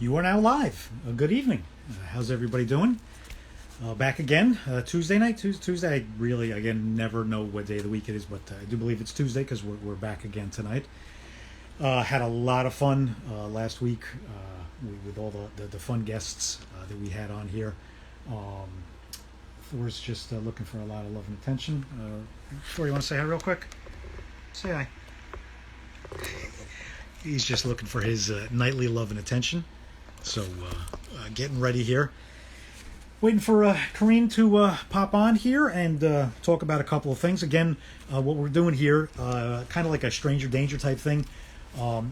You are now live. Good evening. How's everybody doing? Back again, Tuesday night. Tuesday. I really, again, never know what day of the week it is, but I do believe it's Tuesday because we're back again tonight. Had a lot of fun last week with all the fun guests that we had on here. Thor's just looking for a lot of love and attention. Thor, you want to say hi real quick? Say hi. He's just looking for his nightly love and attention. So getting ready here. Waiting for Kareen to pop on here and talk about a couple of things. Again, what we're doing here, kind of like a stranger danger type thing.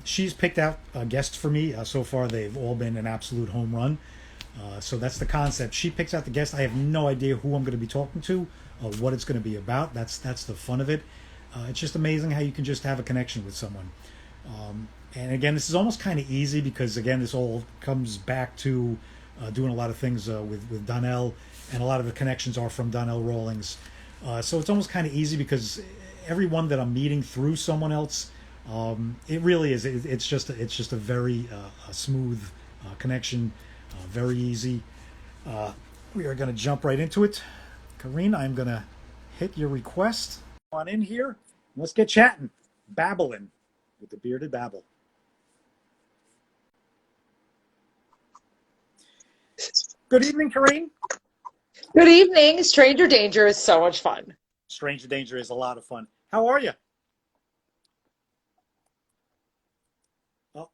She's picked out guests for me. So far, they've all been an absolute home run. So that's the concept. She picks out the guest. I have no idea who I'm going to be talking to, what it's going to be about. That's the fun of it. It's just amazing how you can just have a connection with someone. And again, this is almost kind of easy because, again, this all comes back to doing a lot of things with Donnell, and a lot of the connections are from Donnell Rawlings. So it's almost kind of easy because everyone that I'm meeting through someone else, it really is. It's just a very smooth connection, very easy. We are going to jump right into it. Kareen, I'm going to hit your request. Come on in here. Let's get chatting, babbling with the Bearded Babble. Good evening, Kareen. Good evening. Stranger Danger is so much fun. Stranger Danger is a lot of fun. How are you? Oh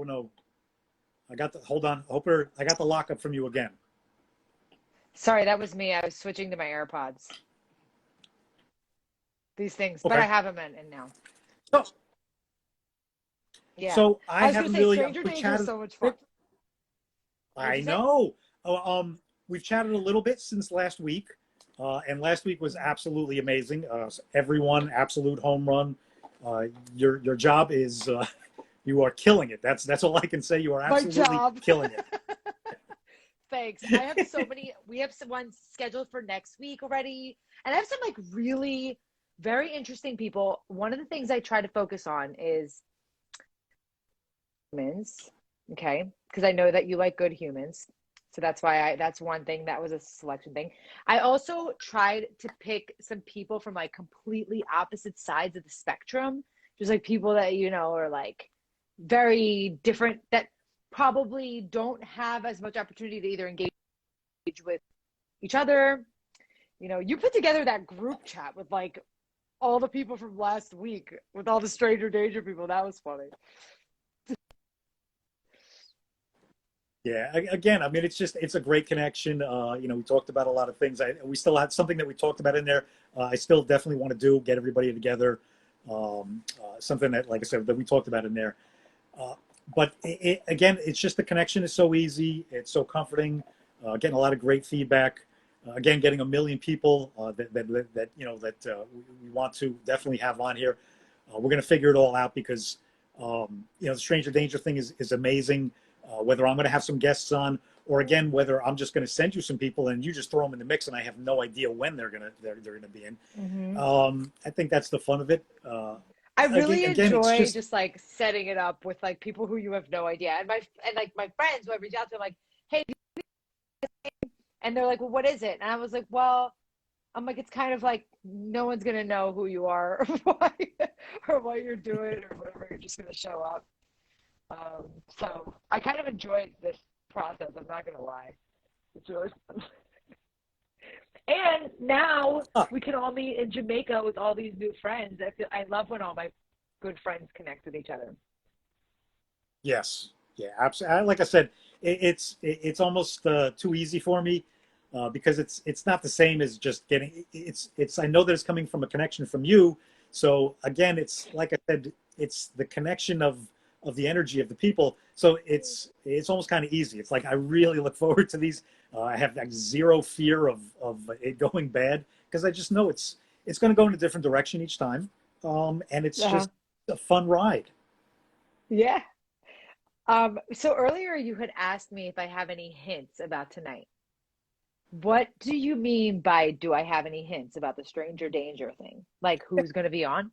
no. Hold on. I got the lockup from you again. Sorry, that was me. I was switching to my AirPods. These things, Okay. but I have them in now. So, yeah. So I haven't really Stranger Danger is so much fun. I know. We've chatted a little bit since last week, and last week was absolutely amazing. Everyone, absolute home run. Your job is you are killing it. That's all I can say. You are absolutely killing it. Thanks. I have so many. We have someone scheduled for next week already, and I have some like really very interesting people. One of the things I try to focus on is humans. Okay, because I know that you like good humans. So that's why that's one thing that was a selection thing. I also tried to pick some people from like completely opposite sides of the spectrum. Just like people that, are like very different, that probably don't have as much opportunity to either engage with each other. You put together that group chat with like all the people from last week with all the Stranger Danger people. That was funny. Yeah, again, I mean, it's a great connection. We talked about a lot of things. We still had something that we talked about in there. I still definitely want to get everybody together. Something that, like I said, that we talked about in there. But again, it's just the connection is so easy. It's so comforting. Getting a lot of great feedback. Again, getting a million people that we want to definitely have on here. We're going to figure it all out because the Stranger Danger thing is amazing. Whether I'm going to have some guests on, or again, whether I'm just going to send you some people and you just throw them in the mix, and I have no idea when they're gonna be in. Mm-hmm. I think that's the fun of it. I really enjoy just like setting it up with like people who you have no idea, and my friends who I reach out to, like, hey, and they're like, well, what is it? And I was like, well, I'm like, it's kind of like no one's gonna know who you are or what you're doing or whatever. You're just gonna show up. So I kind of enjoyed this process. I'm not gonna lie. It's really fun. And now we can all meet in Jamaica with all these new friends. I love when all my good friends connect with each other. Yes, yeah, absolutely. Like I said, it's almost too easy for me because it's not the same as just getting. It's I know that it's coming from a connection from you. So again, it's like I said, it's the connection of the energy of the people. So it's almost kind of easy. It's like I really look forward to these. I have like zero fear of it going bad because I just know it's going to go in a different direction each time, and it's just a fun ride. Yeah. So earlier you had asked me if I have any hints about tonight. What do you mean by do I have any hints about the Stranger Danger thing? Like who's going to be on?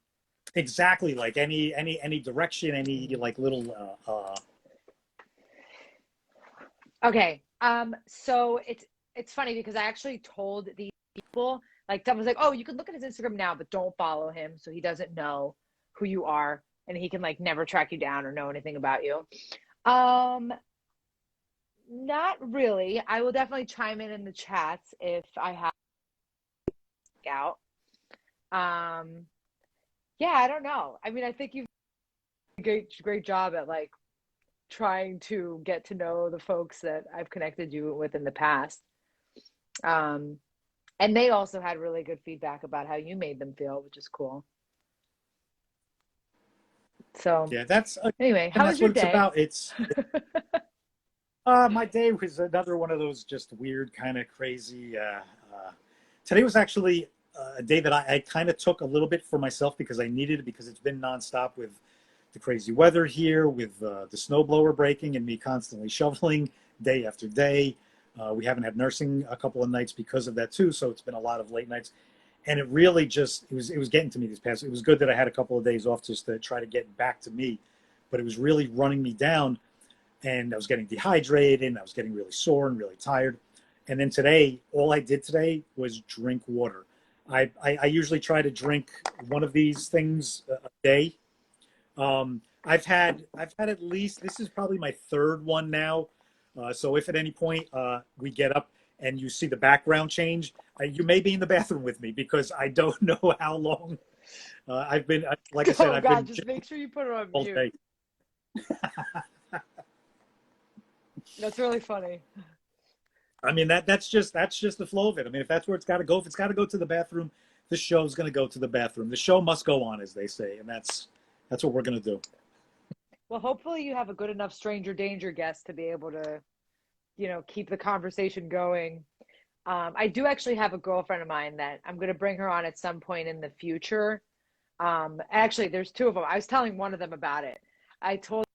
Exactly, like any direction, any like little Okay. So it's funny because I actually told these people, like, I was like, oh, you can look at his Instagram now, but don't follow him so he doesn't know who you are and he can like never track you down or know anything about you. Um, Not really. I will definitely chime in the chats if I have to out. Um, yeah, I don't know. I mean, I think you've done a great job at like trying to get to know the folks that I've connected you with in the past. Um, and they also had really good feedback about how you made them feel, which is cool. So Yeah, that's anyway, and how was that's your what it's day? about. It's my day was another one of those just weird, kind of crazy. Today was actually a day that I kind of took a little bit for myself because I needed it because it's been nonstop with the crazy weather here, with the snowblower breaking and me constantly shoveling day after day. We haven't had nursing a couple of nights because of that too, so it's been a lot of late nights. And it really just it was getting to me this past. It was good that I had a couple of days off just to try to get back to me, but it was really running me down and I was getting dehydrated and I was getting really sore and really tired. And then today, all I did today was drink water. I usually try to drink one of these things a day. I've had at least this is probably my third one now. So if at any point we get up and you see the background change, you may be in the bathroom with me because I don't know how long I've been. Like I said, Oh I've God, been just make sure you put it on all mute. day. That's really funny. I mean that's just the flow of it. I mean, if that's where it's got to go, if it's got to go to the bathroom, the show's going to go to the bathroom. The show must go on, as they say, and that's what we're going to do. Well, hopefully you have a good enough stranger danger guest to be able to, keep the conversation going. I do actually have a girlfriend of mine that I'm going to bring her on at some point in the future. Actually, there's two of them. I was telling one of them about it. I told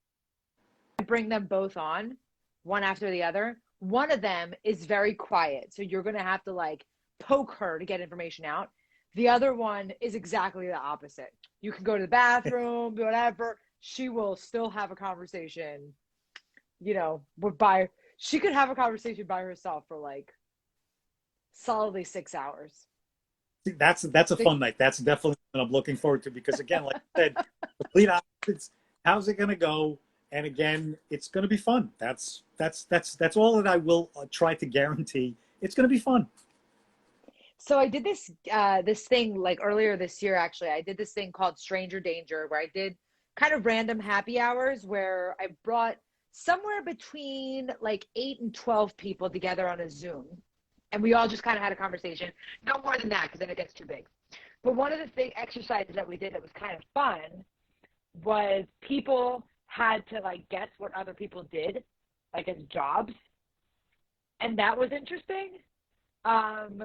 her to bring them both on, one after the other. One of them is very quiet, so you're going to have to like poke her to get information out. The other one is exactly the opposite. You can go to the bathroom, whatever. She will still have a conversation, by she could have a conversation by herself for like solidly 6 hours. That's a They, fun night. That's definitely what I'm looking forward to because again, like I said, complete opposites. How's it going to go? And again, it's going to be fun. That's all that I will try to guarantee. It's going to be fun. so I did this thing like earlier this year. Actually, I did this thing called Stranger Danger, where I did kind of random happy hours where I brought somewhere between like 8 and 12 people together on a Zoom, and we all just kind of had a conversation. No more than that, because then it gets too big. But one of the exercises that we did that was kind of fun was people had to like guess what other people did, like as jobs, and that was interesting. Um,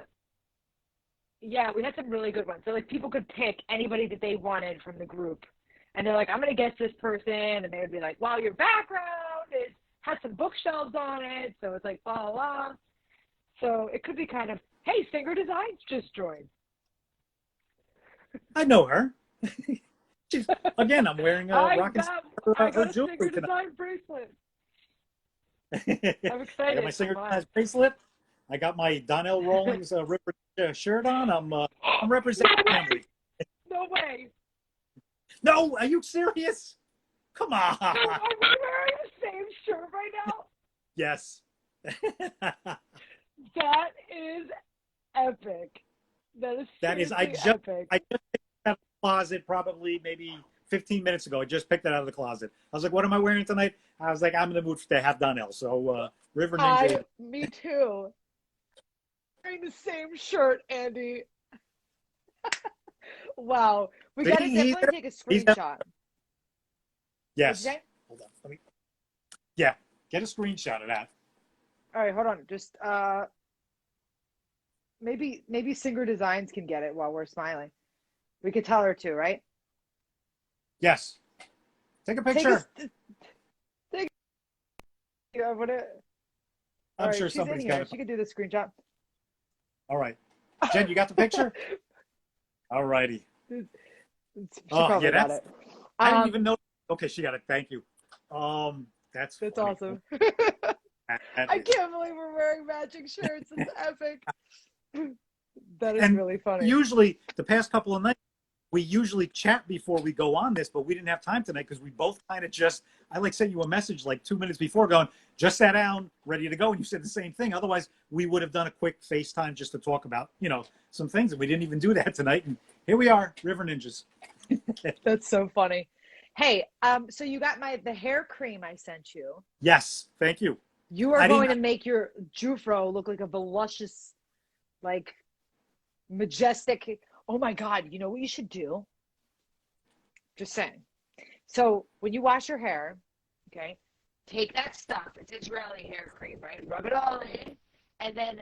yeah, we had some really good ones. So like people could pick anybody that they wanted from the group, and they're like, "I'm gonna guess this person," and they would be like, "Well, your background is has some bookshelves on it, so it's like blah blah blah." So it could be kind of, "Hey, Singer Designs just joined." I know her. She's, again, I'm wearing a I rocking got I her got a jewelry Singer tonight. Design bracelet. I'm I got my excited. Singer Hold on. Size bracelet. I got my Donnell Rawlings Ripper shirt on. I'm representing No way! family. No way! No, are you serious? Come on. So are we wearing the same shirt right now? Yes. That is epic. That is That is. seriously I epic. just picked it out of the closet probably maybe 15 minutes ago. I just picked it out of the closet. I was like, what am I wearing tonight? I was like, I'm in the mood to have Donnell. So River Ninja. Me too. Wearing the same shirt, Andy. Wow. We See, gotta definitely take a he's screenshot. What'd you yes. say? Hold on. Yeah, get a screenshot of that. All right, hold on. Just maybe Singer Designs can get it while we're smiling. We could tell her to, right? Yes. Take a Take a picture. take. I want to. All I'm right, sure she's in somebody's got here. it. She could do the screenshot. All right. Jen, you got the picture? All righty. She Oh, yeah, probably got it. I didn't even know. Okay, she got it. Thank you. That's That's funny. awesome. I can't believe we're wearing matching shirts. It's epic. That is And really funny. usually, the past couple of nights, we usually chat before we go on this, but we didn't have time tonight because we both kind of just, I like sent you a message like 2 minutes before going, just sat down, ready to go. And you said the same thing. Otherwise, we would have done a quick FaceTime just to talk about, you know, some things. And we didn't even do that tonight. And here we are, River Ninjas. That's so funny. Hey, so you got the hair cream I sent you. Yes, thank you. You are going to make your Jufro look like a voluptuous, like, majestic. Oh my God, you know what you should do? Just saying. So when you wash your hair, okay, take that stuff. It's Israeli hair cream, right? Rub it all in, and then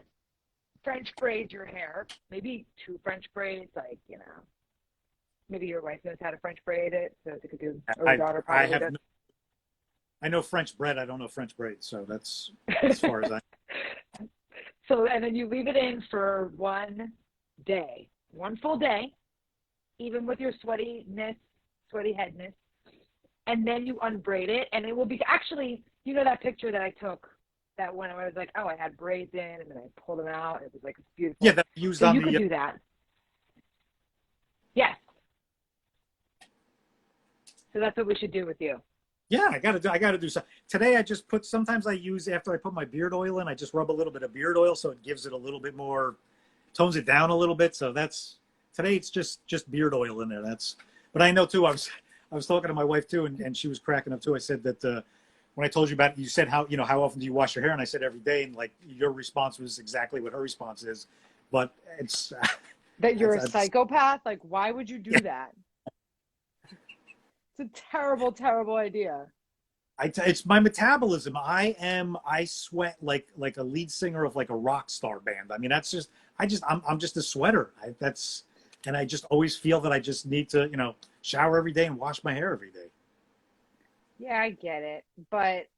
French braid your hair. Maybe 2 French braids, like, you know. Maybe your wife knows how to French braid it, so you could do. Or your daughter probably does. I know French bread. I don't know French braid, so that's as far as I. So, and then you leave it in for 1 day, 1 full day, even with your sweaty headness, and then you unbraid it, and it will be actually, you know, that picture that I took that when I was like, oh, I had braids in, and then I pulled them out. It was like beautiful. Yeah, that used so on you the. could do that. Yes. So that's what we should do with you. Yeah, I gotta do something. Today I just sometimes I use, after I put my beard oil in, I just rub a little bit of beard oil so it gives it a little bit more, tones it down a little bit. So today it's just beard oil in there. But I know too, I was talking to my wife too, and she was cracking up too. I said that when I told you about it, you said how often do you wash your hair? And I said every day, and like your response was exactly what her response is. But it's that you're a psychopath. Like, why would you do that? It's a terrible, terrible idea. It's my metabolism. I sweat like a lead singer of like a rock star band. I mean, I'm just a sweater. And I just always feel that I just need to, you know, shower every day and wash my hair every day. Yeah, I get it. But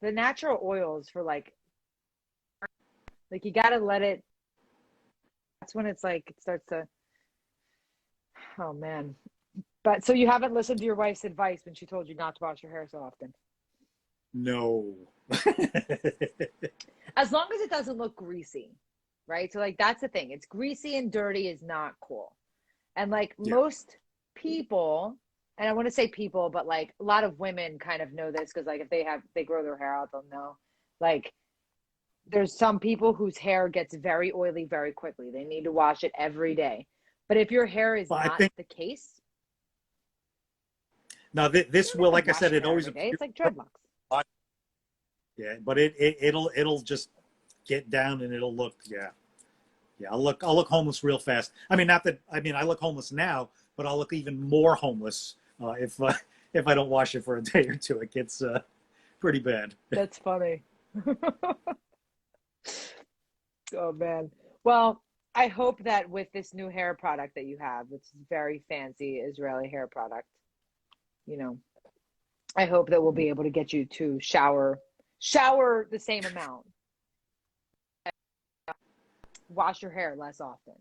the natural oils for like you got to let it, that's when it's like, it starts to, oh man. But so you haven't listened to your wife's advice when she told you not to wash your hair so often? No. As long as it doesn't look greasy, right? So like that's the thing. It's greasy and dirty is not cool. And like most people, and I want to say people, but like a lot of women kind of know this because like if they grow their hair out, they'll know. Like there's some people whose hair gets very oily very quickly. They need to wash it every day. But if your hair is not the case, now this will, like I said, it always appears. It's like dreadlocks. Yeah, but it'll just get down and it'll look I'll look homeless real fast. I mean, I look homeless now, but I'll look even more homeless if I don't wash it for a day or two. It gets pretty bad. That's funny. Oh man. Well, I hope that with this new hair product that you have, it's very fancy Israeli hair product, you know, I hope that we'll be able to get you to shower the same amount. Wash your hair less often.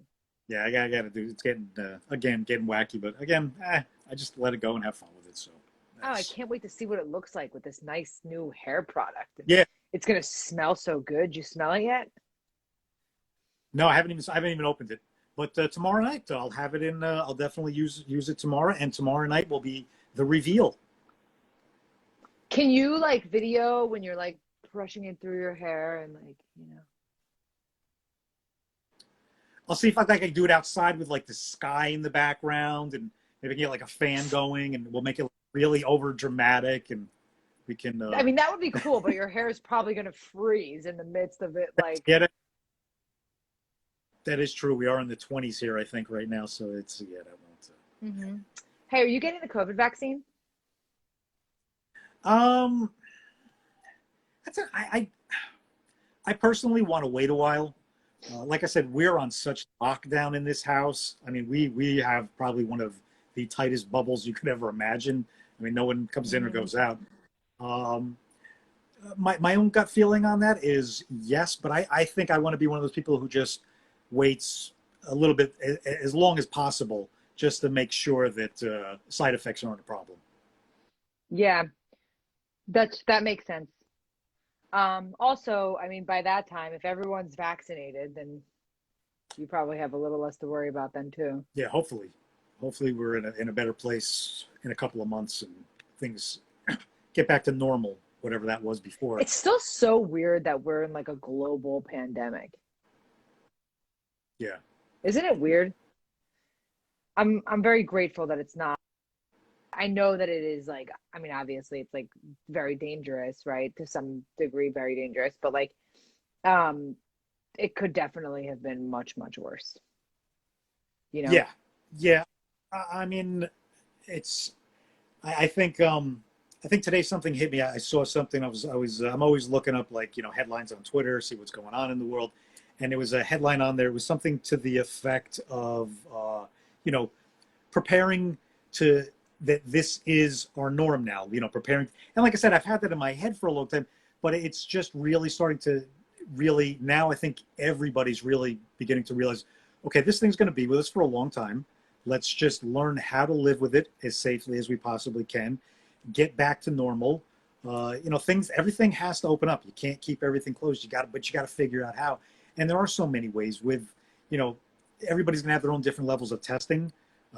Yeah, I gotta do. It's getting getting wacky, but again, I just let it go and have fun with it. So. Oh, I can't wait to see what it looks like with this nice new hair product. Yeah, it's gonna smell so good. You smell it yet? No, I haven't even opened it. But tomorrow night I'll have it in. I'll definitely use it tomorrow, and tomorrow night will be the reveal. Can you like video when you're like brushing it through your hair and like, you know? I'll see if I can do it outside with like the sky in the background, and maybe get like a fan going, and we'll make it really over dramatic, and we can. I mean, that would be cool, but your hair is probably going to freeze in the midst of it. Like, that is true. We are in the 20s here, I think, right now, so it's that won't. Mm-hmm. Hey, are you getting the COVID vaccine? I personally want to wait a while. Like I said, we're on such lockdown in this house. I mean, we have probably one of the tightest bubbles you could ever imagine. I mean, no one comes in or goes out. My own gut feeling on that is yes, but I think I want to be one of those people who just waits a little bit, as long as possible, just to make sure that side effects aren't a problem. Yeah, that makes sense. Also, I mean, by that time, if everyone's vaccinated, then you probably have a little less to worry about then too. Yeah, hopefully we're in a better place in a couple of months and things get back to normal, whatever that was before. It's still so weird that we're in like a global pandemic. Yeah. Isn't it weird? I'm very grateful that it's not. I know that it is like, I mean, obviously it's like very dangerous, right? To some degree, very dangerous, but like, um, it could definitely have been much, much worse, you know? Yeah. Yeah. I mean, it's I think today something hit me. I saw something. I'm always looking up like, headlines on Twitter, see what's going on in the world. And there was a headline on there. It was something to the effect of, you know, preparing to that this is our norm now, preparing. And like I said, I've had that in my head for a long time, but it's just really starting to really, now I think everybody's really beginning to realize, okay, this thing's going to be with us for a long time. Let's just learn how to live with it as safely as we possibly can, get back to normal. Everything has to open up. You can't keep everything closed. But you got to figure out how. And there are so many ways with, you know, everybody's going to have their own different levels of testing.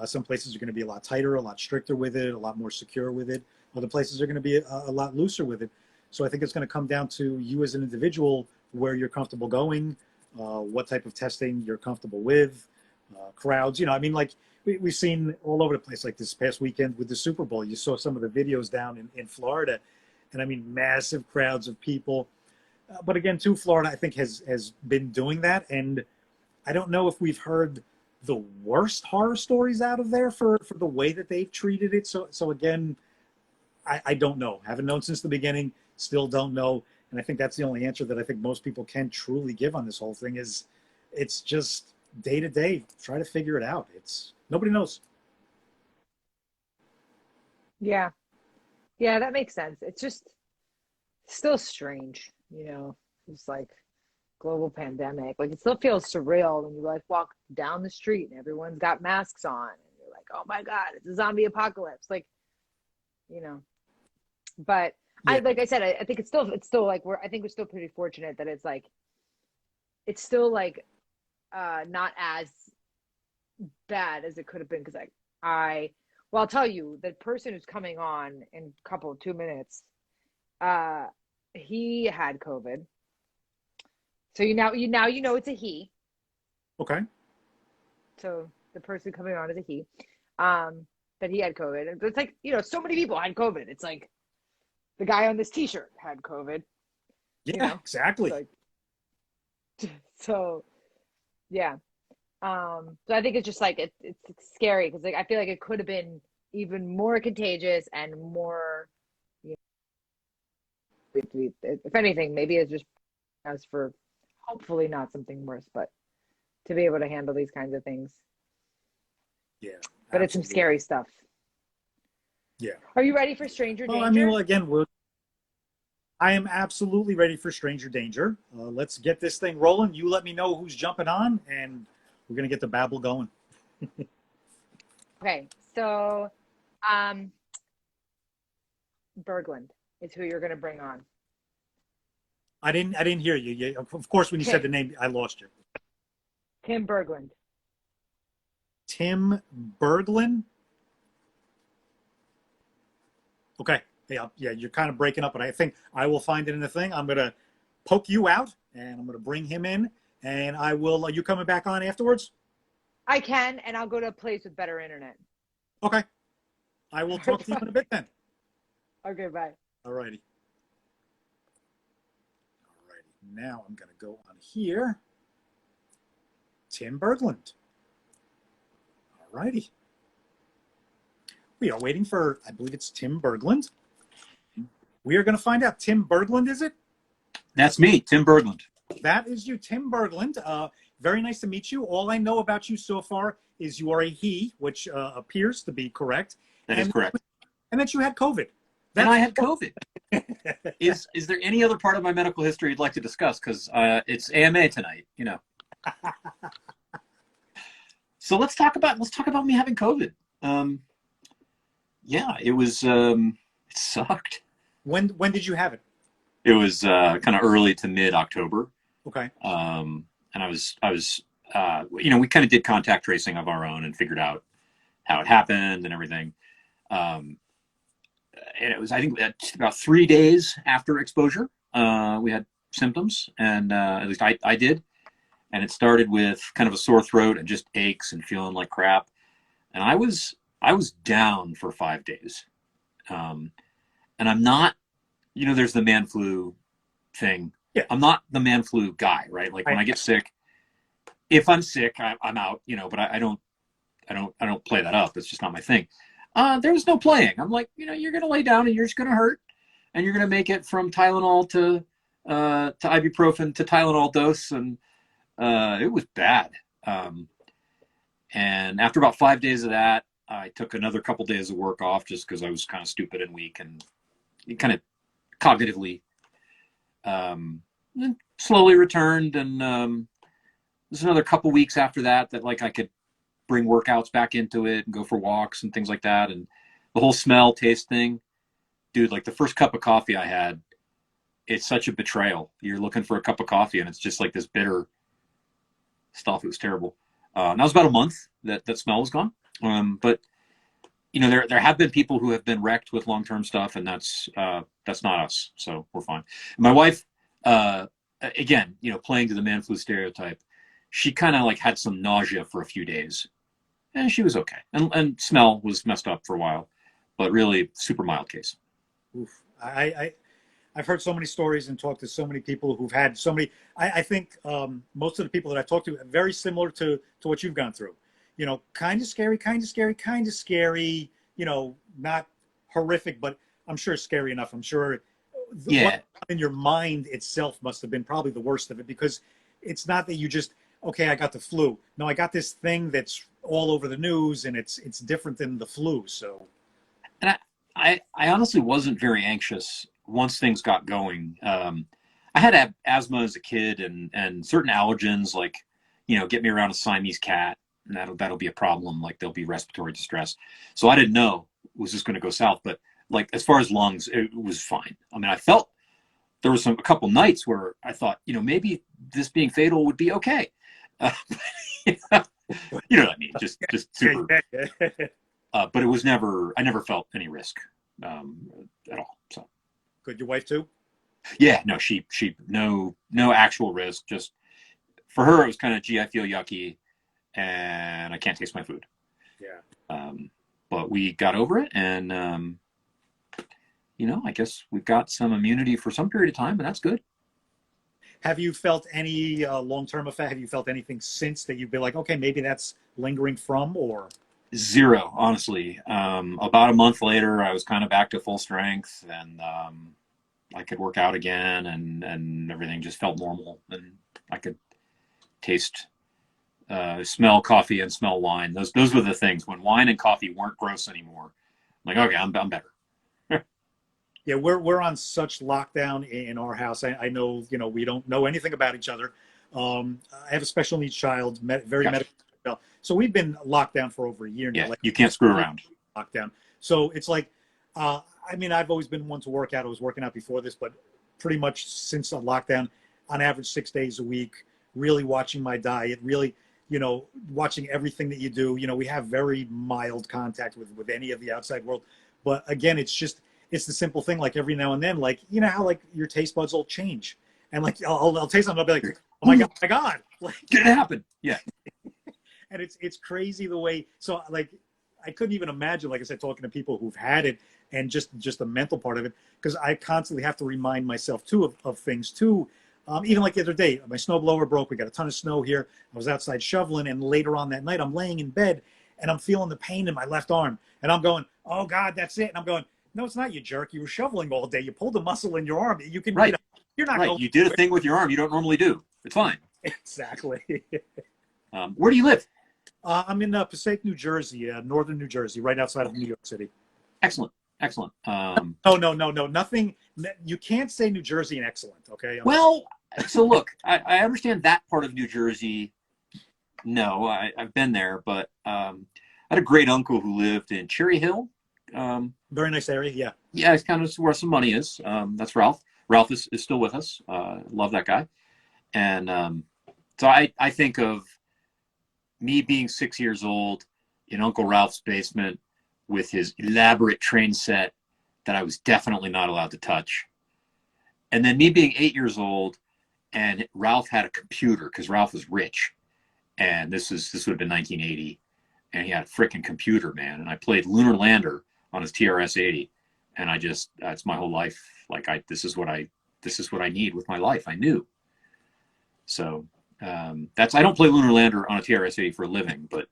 Some places are going to be a lot tighter, a lot stricter with it, a lot more secure with it. Other places are going to be a lot looser with it. So I think it's going to come down to you as an individual, where you're comfortable going, what type of testing you're comfortable with, crowds. I mean, like we've seen all over the place, like this past weekend with the Super Bowl. You saw some of the videos down in Florida, and I mean, massive crowds of people. But again, too, Florida, I think, has been doing that. And I don't know if we've heard the worst horror stories out of there for the way that they've treated it. So again, I don't know. Haven't known since the beginning. Still don't know. And I think that's the only answer that I think most people can truly give on this whole thing is it's just day to day. Try to figure it out. Nobody knows. Yeah. Yeah, that makes sense. It's just still strange, you know. It's like global pandemic. Like it still feels surreal when you like walk down the street and everyone's got masks on and you're like, "Oh my God, it's a zombie apocalypse." Like, you know. But Yeah. like I said, I think it's still like I think we're still pretty fortunate that it's still like not as bad as it could have been because well, I'll tell you, the person who's coming on in a couple 2 minutes, uh he had COVID. So you know it's a he. Okay. So the person coming on is a he. That he had COVID. And it's like, so many people had COVID. It's like the guy on this t-shirt had COVID, Yeah, exactly. Like, so yeah. So I think it's just like it's scary because like I feel like it could have been even more contagious and more, you know, if anything, maybe it's just as for hopefully not something worse, but to be able to handle these kinds of things. Yeah. But it's some Absolutely. scary stuff. Yeah. Are you ready for Stranger Well, I mean, Danger? again, I am absolutely ready for Stranger Danger. Let's get this thing rolling. You let me know who's jumping on, and we're gonna get the babble going. Okay, so um Berglund is who you're gonna bring on. I didn't hear you. Of course, when you said Tim the name, I lost you. Tim Berglund. Tim Berglund. Okay. Yeah, you're kind of breaking up, but I think I will find it in the thing. I'm gonna poke you out, and I'm gonna bring him in, and I will. Are you coming back on afterwards? I can, and I'll go to a place with better internet. Okay. I will talk to you in a bit then. Okay, bye. All righty. All righty. Now I'm gonna go on here. Tim Berglund. All righty. We are waiting for, I believe it's Tim Berglund. We are going to find out. Tim Berglund, is it? That's me, Tim Berglund. That is you, Tim Berglund. Very nice to meet you. All I know about you so far is you are a he, which appears to be correct. That is correct. And that you had COVID. And I had COVID. Is there any other part of my medical history you'd like to discuss? Because it's AMA tonight, you know. So let's talk about me having COVID. Yeah, it was. It sucked. When did you have it? it was kind of early to mid-October. Okay. And I was, you know, we kind of did contact tracing of our own and figured out how it happened and everything. And it was, I think, about 3 days after exposure, we had symptoms, and at least I did. And it started with kind of a sore throat and just aches and feeling like crap. And I was down for 5 days. And I'm not, you know, there's the man flu thing. Yeah. I'm not the man flu guy, right? Like when I get sick, if I'm sick, I'm out, you know, but I don't play that up. It's just not my thing. There was no playing. I'm like, you know, you're going to lay down and you're just going to hurt, and you're going to make it from Tylenol to ibuprofen to Tylenol dose. And it was bad. And after about 5 days of that, I took another couple days of work off just because I was kind of stupid and weak, and kind of cognitively slowly returned. And there's another couple weeks after that like I could bring workouts back into it and go for walks and things like that. And the whole smell taste thing, dude, like the first cup of coffee I had, it's such a betrayal. You're looking for a cup of coffee and it's just like this bitter stuff. It was terrible. And that was about a month that smell was gone. But you know, there have been people who have been wrecked with long-term stuff, and that's not us. So we're fine. And my wife, again, you know, playing to the man flu stereotype, she kind of like had some nausea for a few days, and she was okay. And smell was messed up for a while, but really super mild case. Oof. I've heard so many stories and talked to so many people who've had so many. I think most of the people that I've talked to are very similar to what you've gone through. You know, kind of scary, you know, not horrific, but I'm sure scary enough. I'm sure what in your mind itself must have been probably the worst of it, because it's not that you just, okay, I got the flu. No, I got this thing that's all over the news, and it's different than the flu. So, and I honestly wasn't very anxious once things got going. I had asthma as a kid, and certain allergens, like, you know, get me around a Siamese cat, and that'll be a problem. Like there'll be respiratory distress. So I didn't know was this going to go south, but like as far as lungs, it was fine. I mean, I felt there was a couple nights where I thought, you know, maybe this being fatal would be okay. You know what I mean? Just super. But it was never. I never felt any risk at all. So good. Your wife too? Yeah. No, she no actual risk. Just for her, it was kind of, gee, I feel yucky, and I can't taste my food. Yeah. But we got over it, and you know, I guess we've got some immunity for some period of time, and that's good. Have you felt any long-term effect? Have you felt anything since that you've been like, okay, maybe that's lingering from, or? Zero, honestly. About a month later, I was kind of back to full strength, and I could work out again, and everything just felt normal, and I could taste, smell coffee and smell wine. Those were the things when wine and coffee weren't gross anymore. I'm like, okay, I'm better. Yeah, we're on such lockdown in our house. I know, you know, we don't know anything about each other. I have a special needs child, very Gotcha. medical. So we've been locked down for over a year now. Yeah, like, you can't screw around. Lockdown. So it's like, I mean, I've always been one to work out. I was working out before this, but pretty much since the lockdown, on average 6 days a week, really watching my diet, really, you know, watching everything that you do. You know, we have very mild contact with any of the outside world. But again, it's the simple thing. Like every now and then, like, you know how like your taste buds will change, and like I'll taste something, I'll be like, oh my god, like, Did it happen? Yeah. And it's crazy the way. So like, I couldn't even imagine, like I said, talking to people who've had it, and just the mental part of it, because I constantly have to remind myself too of things too. Even like the other day, my snowblower broke. We got a ton of snow here. I was outside shoveling, and later on that night, I'm laying in bed, and I'm feeling the pain in my left arm, and I'm going, oh god, that's it. And I'm going, no, it's not, you jerk. You were shoveling all day. You pulled a muscle in your arm. You can, Right. You know, you're not Right. going. You did a thing with your arm you don't normally do. It's fine. Exactly. Where do you live? I'm in Passaic, New Jersey, northern New Jersey, right outside of New York City. Excellent. No, nothing. You can't say New Jersey and excellent, okay? Well, so look, I understand that part of New Jersey. No, I've been there, but I had a great uncle who lived in Cherry Hill. Very nice area, yeah. Yeah, it's kind of where some money is. That's Ralph. Ralph is still with us. Love that guy. And so I think of me being 6 years old in Uncle Ralph's basement with his elaborate train set that I was definitely not allowed to touch. And then me being 8 years old and Ralph had a computer because Ralph was rich. And this would have been 1980. And he had a freaking computer, man. And I played Lunar Lander on his TRS-80. And that's my whole life. Like this is what I need with my life. I knew. So I don't play Lunar Lander on a TRS-80 for a living, but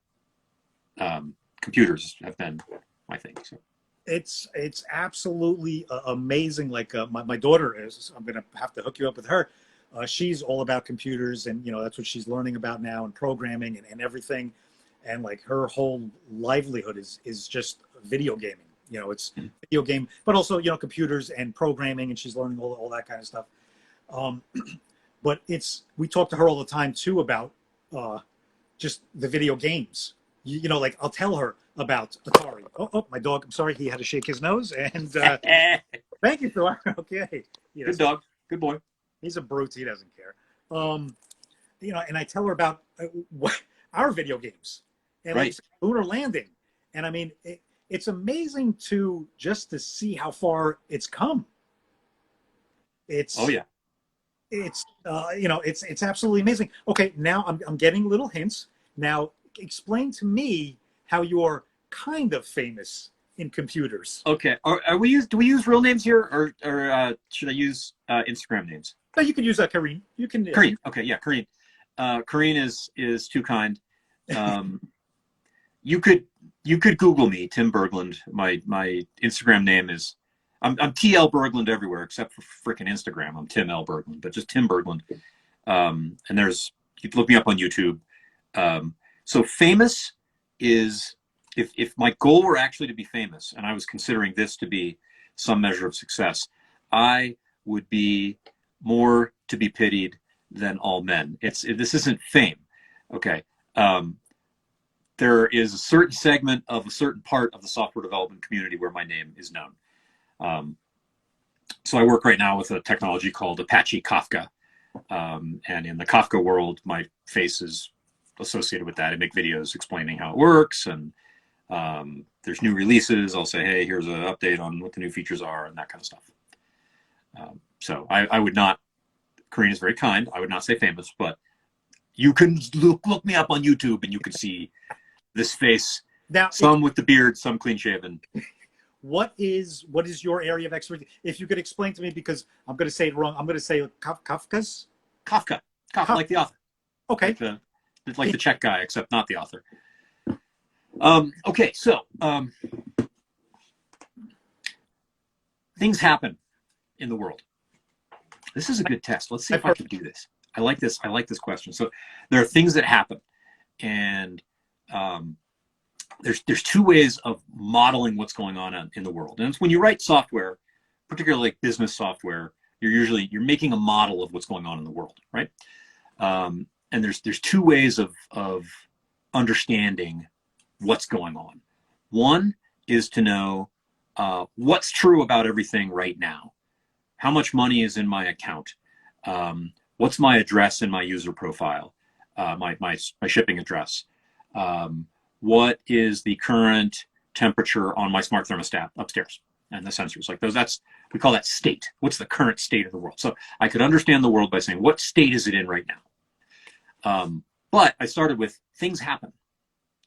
computers have been my thing. So. It's absolutely amazing. Like my daughter is. I'm gonna have to hook you up with her. She's all about computers, and that's what she's learning about now, and programming and everything. And like her whole livelihood is just video gaming. It's video game, but also computers and programming, and she's learning all that kind of stuff. But we talk to her all the time too about just the video games. Like I'll tell her about Atari. Oh, my dog. I'm sorry, he had to shake his nose. And thank you, Thor. Okay. Good dog. Good boy. He's a brute. He doesn't care. And I tell her about our video games and right. Like lunar landing. And I mean, it's amazing to see how far it's come. Oh yeah. It's it's absolutely amazing. Okay, now I'm getting little hints. Now explain to me how you're kind of famous in computers. Okay. Do we use real names here, or should I use Instagram names? No, you can use Karine. You can. Karine. Okay, yeah, Karine. Karine is too kind. You could Google me, Tim Berglund. My Instagram name is I'm TL Berglund everywhere except for freaking Instagram. I'm Tim L Berglund, but just Tim Berglund. And you can look me up on YouTube. So famous is if my goal were actually to be famous, and I was considering this to be some measure of success, I would be more to be pitied than all men. This isn't fame, okay? There is a certain segment of a certain part of the software development community where my name is known. So I work right now with a technology called Apache Kafka, and in the Kafka world, my face is associated with that. I make videos explaining how it works, and there's new releases. I'll say, hey, here's an update on what the new features are and that kind of stuff. So I would not, Karine is very kind, I would not say famous, but you can look me up on YouTube and you can see this face, now, some with the beard, some clean shaven. What is your area of expertise? If you could explain to me, because I'm going to say it wrong. I'm going to say Kafka's? Kafka, like the author. Okay. Like the Czech guy, except not the author. Okay, so things happen in the world. This is a good test. Let's see if I can do this. I like this question. So there are things that happen, and there's two ways of modeling what's going on in the world. And it's when you write software, particularly like business software, you're making a model of what's going on in the world, right? And there's two ways of understanding what's going on. One is to know what's true about everything right now. How much money is in my account? What's my address in my user profile? My shipping address. What is the current temperature on my smart thermostat upstairs and the sensors? Like those, we call that state. What's the current state of the world? So I could understand the world by saying, what state is it in right now? But I started with things happen,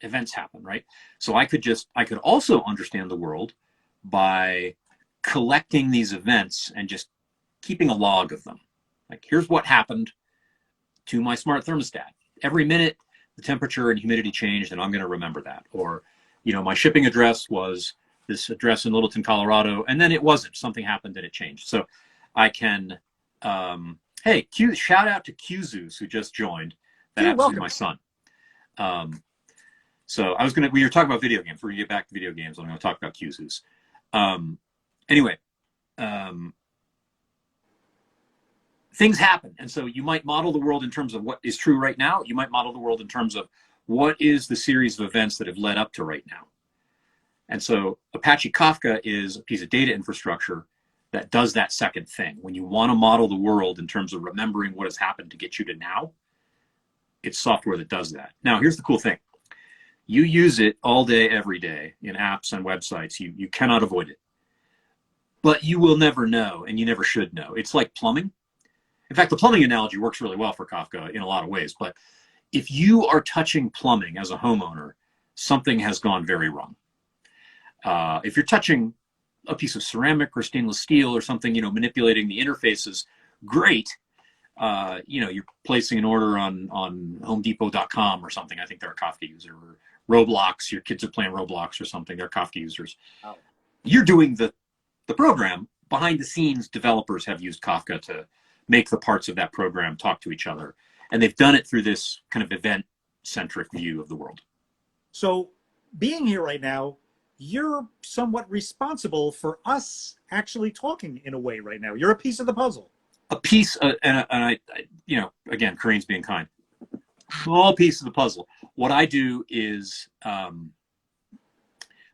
events happen, right? So I could also understand the world by collecting these events and just keeping a log of them. Like, here's what happened to my smart thermostat. Every minute, the temperature and humidity changed, and I'm going to remember that. Or, my shipping address was this address in Littleton, Colorado, and then it wasn't. Something happened and it changed. So I can, hey, shout out to QZeus, who just joined. That happens to be my son. So we were talking about video games. We're going to get back to video games. I'm going to talk about QZeus. Anyway, things happen. And so you might model the world in terms of what is true right now. You might model the world in terms of what is the series of events that have led up to right now. And so Apache Kafka is a piece of data infrastructure that does that second thing. When you want to model the world in terms of remembering what has happened to get you to now, it's software that does that. Now, here's the cool thing. You use it all day, every day in apps and websites. You cannot avoid it. But you will never know, and you never should know. It's like plumbing. In fact, the plumbing analogy works really well for Kafka in a lot of ways. But if you are touching plumbing as a homeowner, something has gone very wrong. If you're touching a piece of ceramic or stainless steel or something, manipulating the interfaces, great. You're placing an order on homedepot.com or something. I think they're a Kafka user. Or Roblox, your kids are playing Roblox or something. They're Kafka users. Oh. You're doing the program. Behind the scenes, developers have used Kafka to make the parts of that program talk to each other. And they've done it through this kind of event-centric view of the world. So being here right now, you're somewhat responsible for us actually talking in a way right now. You're a piece of the puzzle. A piece, and I, again, Kareem's being kind. Small piece of the puzzle. What I do is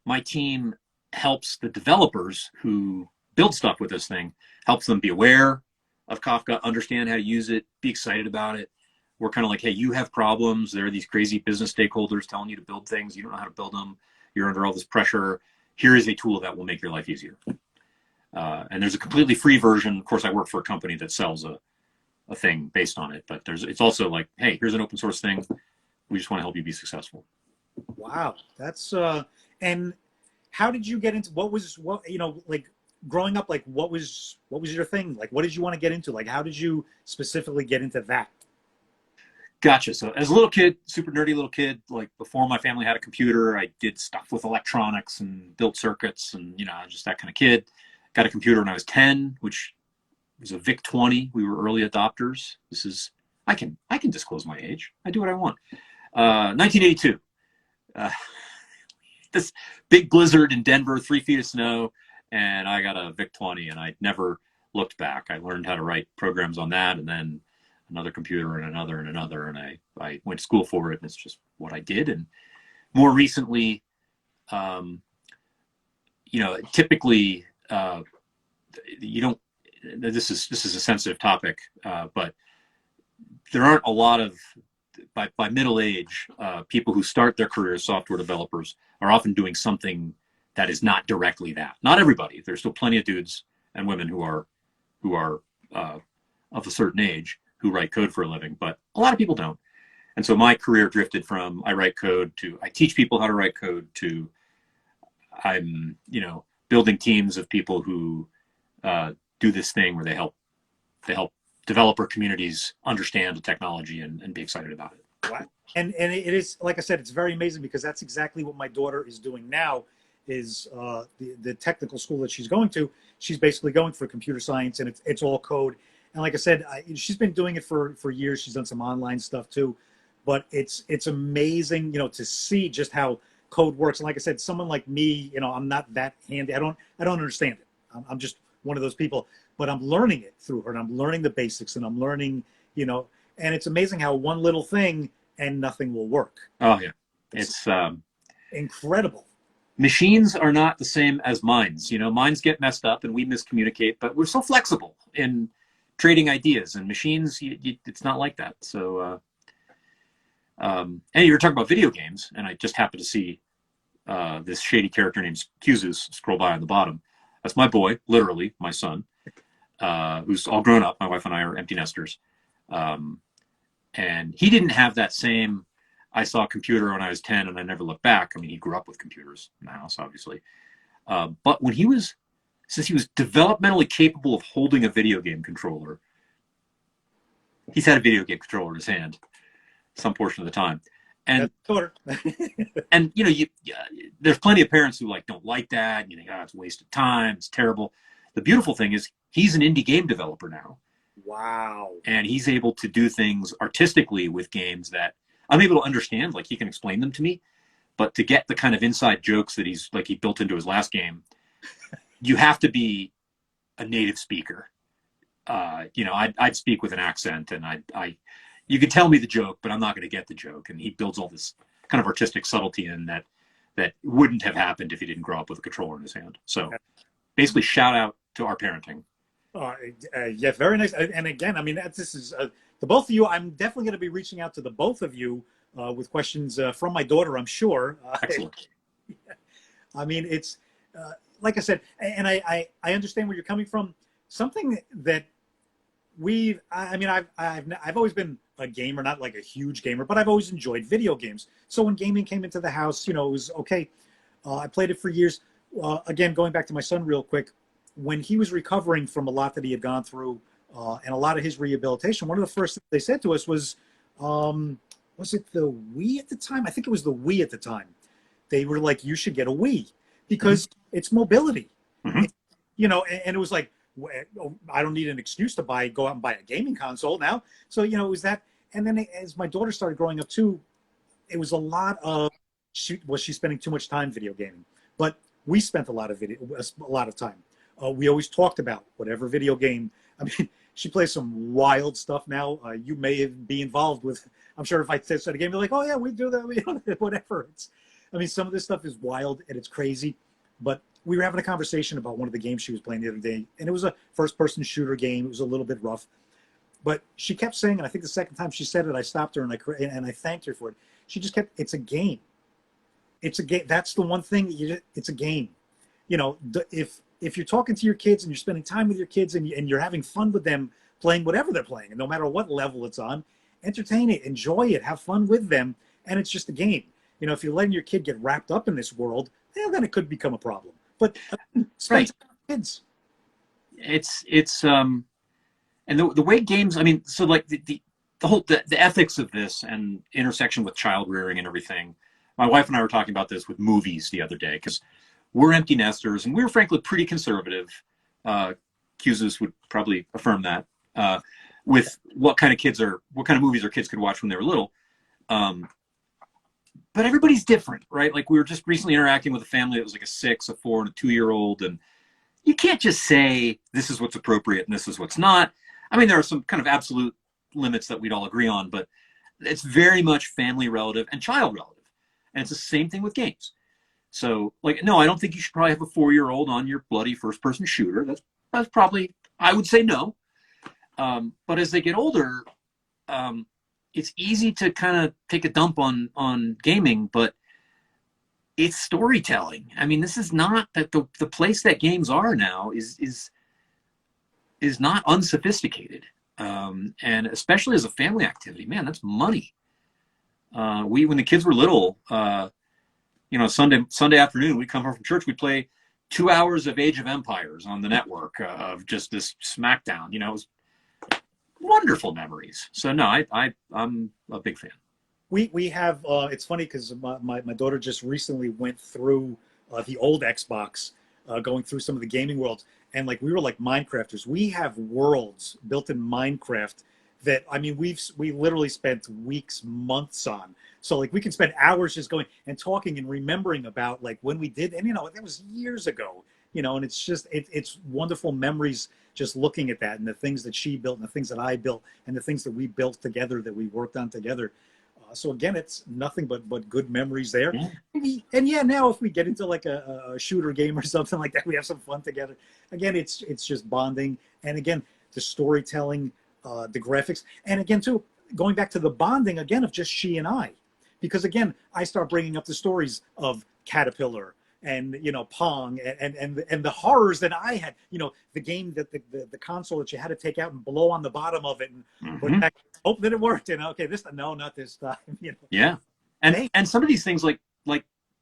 my team helps the developers who build stuff with this thing, helps them be aware of Kafka, understand how to use it, be excited about it. We're kind of like, hey, you have problems. There are these crazy business stakeholders telling you to build things. You don't know how to build them. You're under all this pressure. Here is a tool that will make your life easier. And there's a completely free version. Of course, I work for a company that sells a thing based on it, but it's also like, hey, here's an open source thing. We just want to help you be successful. Wow. That's, and how did you get into, like growing up, like what was your thing? Like, what did you want to get into? Like, how did you specifically get into that? Gotcha. So as a little kid, super nerdy little kid, like before my family had a computer, I did stuff with electronics and built circuits and, just that kind of kid. Got a computer when I was 10, which was a VIC-20. We were early adopters. This is, I can disclose my age. I do what I want. 1982. This big blizzard in Denver, 3 feet of snow, and I got a VIC-20, and I never looked back. I learned how to write programs on that, and then another computer and another and another, and I went to school for it, and it's just what I did. And more recently, typically, you don't, this is a sensitive topic, but there aren't a lot of, by middle age, people who start their career as software developers are often doing something that is not directly that. Not everybody. There's still plenty of dudes and women who are of a certain age who write code for a living, but a lot of people don't. And so my career drifted from I write code to I teach people how to write code to I'm, building teams of people who do this thing where they help developer communities understand the technology and be excited about it. Wow. And it is, like I said, it's very amazing because that's exactly what my daughter is doing now is the technical school that she's going to. She's basically going for computer science, and it's all code. And like I said, she's been doing it for years. She's done some online stuff too, but it's amazing, to see just how code works. And like I said, someone like me, I'm not that handy. I don't understand it. I'm just one of those people, but I'm learning it through her, and I'm learning the basics, and I'm learning, and it's amazing how one little thing and nothing will work. Oh yeah, it's incredible. Machines are not the same as minds. Minds get messed up and we miscommunicate, but we're so flexible in trading ideas, and machines, it's not like that. So, and you were talking about video games, and I just happened to see this shady character named Qzus scroll by on the bottom. That's my boy, literally my son, who's all grown up. My wife and I are empty nesters. And he didn't have that same, I saw a computer when I was 10 and I never looked back. I mean, he grew up with computers in the house, obviously. But when since he was developmentally capable of holding a video game controller, he's had a video game controller in his hand some portion of the time. And and there's plenty of parents who don't like that. You think, it's a waste of time. It's terrible. The beautiful thing is he's an indie game developer now. Wow. And he's able to do things artistically with games that I'm able to understand. Like, he can explain them to me, but to get the kind of inside jokes that he built into his last game, you have to be a native speaker. I'd speak with an accent, and you could tell me the joke, but I'm not going to get the joke. And he builds all this kind of artistic subtlety in that wouldn't have happened if he didn't grow up with a controller in his hand. So basically, shout out our parenting. Yeah, very nice. And again, I mean, this is the both of you. I'm definitely going to be reaching out to the both of you with questions from my daughter, I'm sure. Excellent. I mean, it's like I said, and I understand where you're coming from. Something that I mean, I've always been a gamer, not like a huge gamer, but I've always enjoyed video games. So when gaming came into the house, you know, it was okay. I played it for years. Again, going back to my son real quick, when he was recovering from a lot that he had gone through and a lot of his rehabilitation, one of the first things they said to us was it the Wii at the time? I think it was the Wii at the time. They were like, you should get a Wii because it's mobility. It's, you know, and it was like, I don't need an excuse to go out and buy a gaming console now. So, you know, it was that. And then as my daughter started growing up too, it was a lot of, was she spending too much time video gaming? But we spent a lot of time. We always talked about whatever video game. I mean, she plays some wild stuff now. You may be involved with, I'm sure if I said a game, you're like, oh yeah, we do that, whatever. I mean, some of this stuff is wild and it's crazy, but we were having a conversation about one of the games she was playing the other day, and it was a first-person shooter game. It was a little bit rough, but she kept saying, and I think the second time she said it, I stopped her and I thanked her for it. She just kept, it's a game. It's a game. That's the one thing. It's a game. You know, if you're talking to your kids and you're spending time with your kids and you're having fun with them playing whatever they're playing, and no matter what level it's on, entertain it, enjoy it, have fun with them, and it's just a game. You know, if you're letting your kid get wrapped up in this world, then it could become a problem. But spend time with kids. It's and the way games, I mean, so like the ethics of this and intersection with child rearing and everything. My wife and I were talking about this with movies the other day because we're empty nesters and we're frankly pretty conservative. Cuses would probably affirm that with what kind of movies our kids could watch when they were little. But everybody's different, right? Like we were just recently interacting with a family that was like a 6, a 4, and a 2-year-old, and you can't just say this is what's appropriate and this is what's not. I mean, there are some kind of absolute limits that we'd all agree on, but it's very much family relative and child relative. And it's the same thing with games. So, like, no, I don't think you should probably have a 4-year-old on your bloody first-person shooter. That's probably, I would say no. But as they get older, it's easy to kind of take a dump on gaming, but it's storytelling. I mean, this is not that the place that games are now is not unsophisticated. And especially as a family activity, man, that's money. When the kids were little, you know, Sunday afternoon, we'd come home from church, we'd play 2 hours of Age of Empires on the network of just this smackdown. You know, it was wonderful memories. So no, I'm a big fan. We have it's funny because my daughter just recently went through the old Xbox, going through some of the gaming worlds, and like we were like Minecrafters. We have worlds built in Minecraft that, I mean, we literally spent weeks, months on. So like we can spend hours just going and talking and remembering about like when we did, and you know, that was years ago, you know, and it's just it's wonderful memories just looking at that and the things that she built and the things that I built and the things that we built together that we worked on together. So again, it's nothing but good memories there. Yeah. And yeah, now if we get into like a shooter game or something like that, we have some fun together. Again, it's just bonding. And again, the storytelling, the graphics. And again, too, going back to the bonding again of just she and I. Because again, I start bringing up the stories of Caterpillar and, you know, Pong and the horrors that I had, you know, the game that the console that you had to take out and blow on the bottom of it and put back, hope that it worked. And okay, no, not this time. You know? Yeah. And some of these things like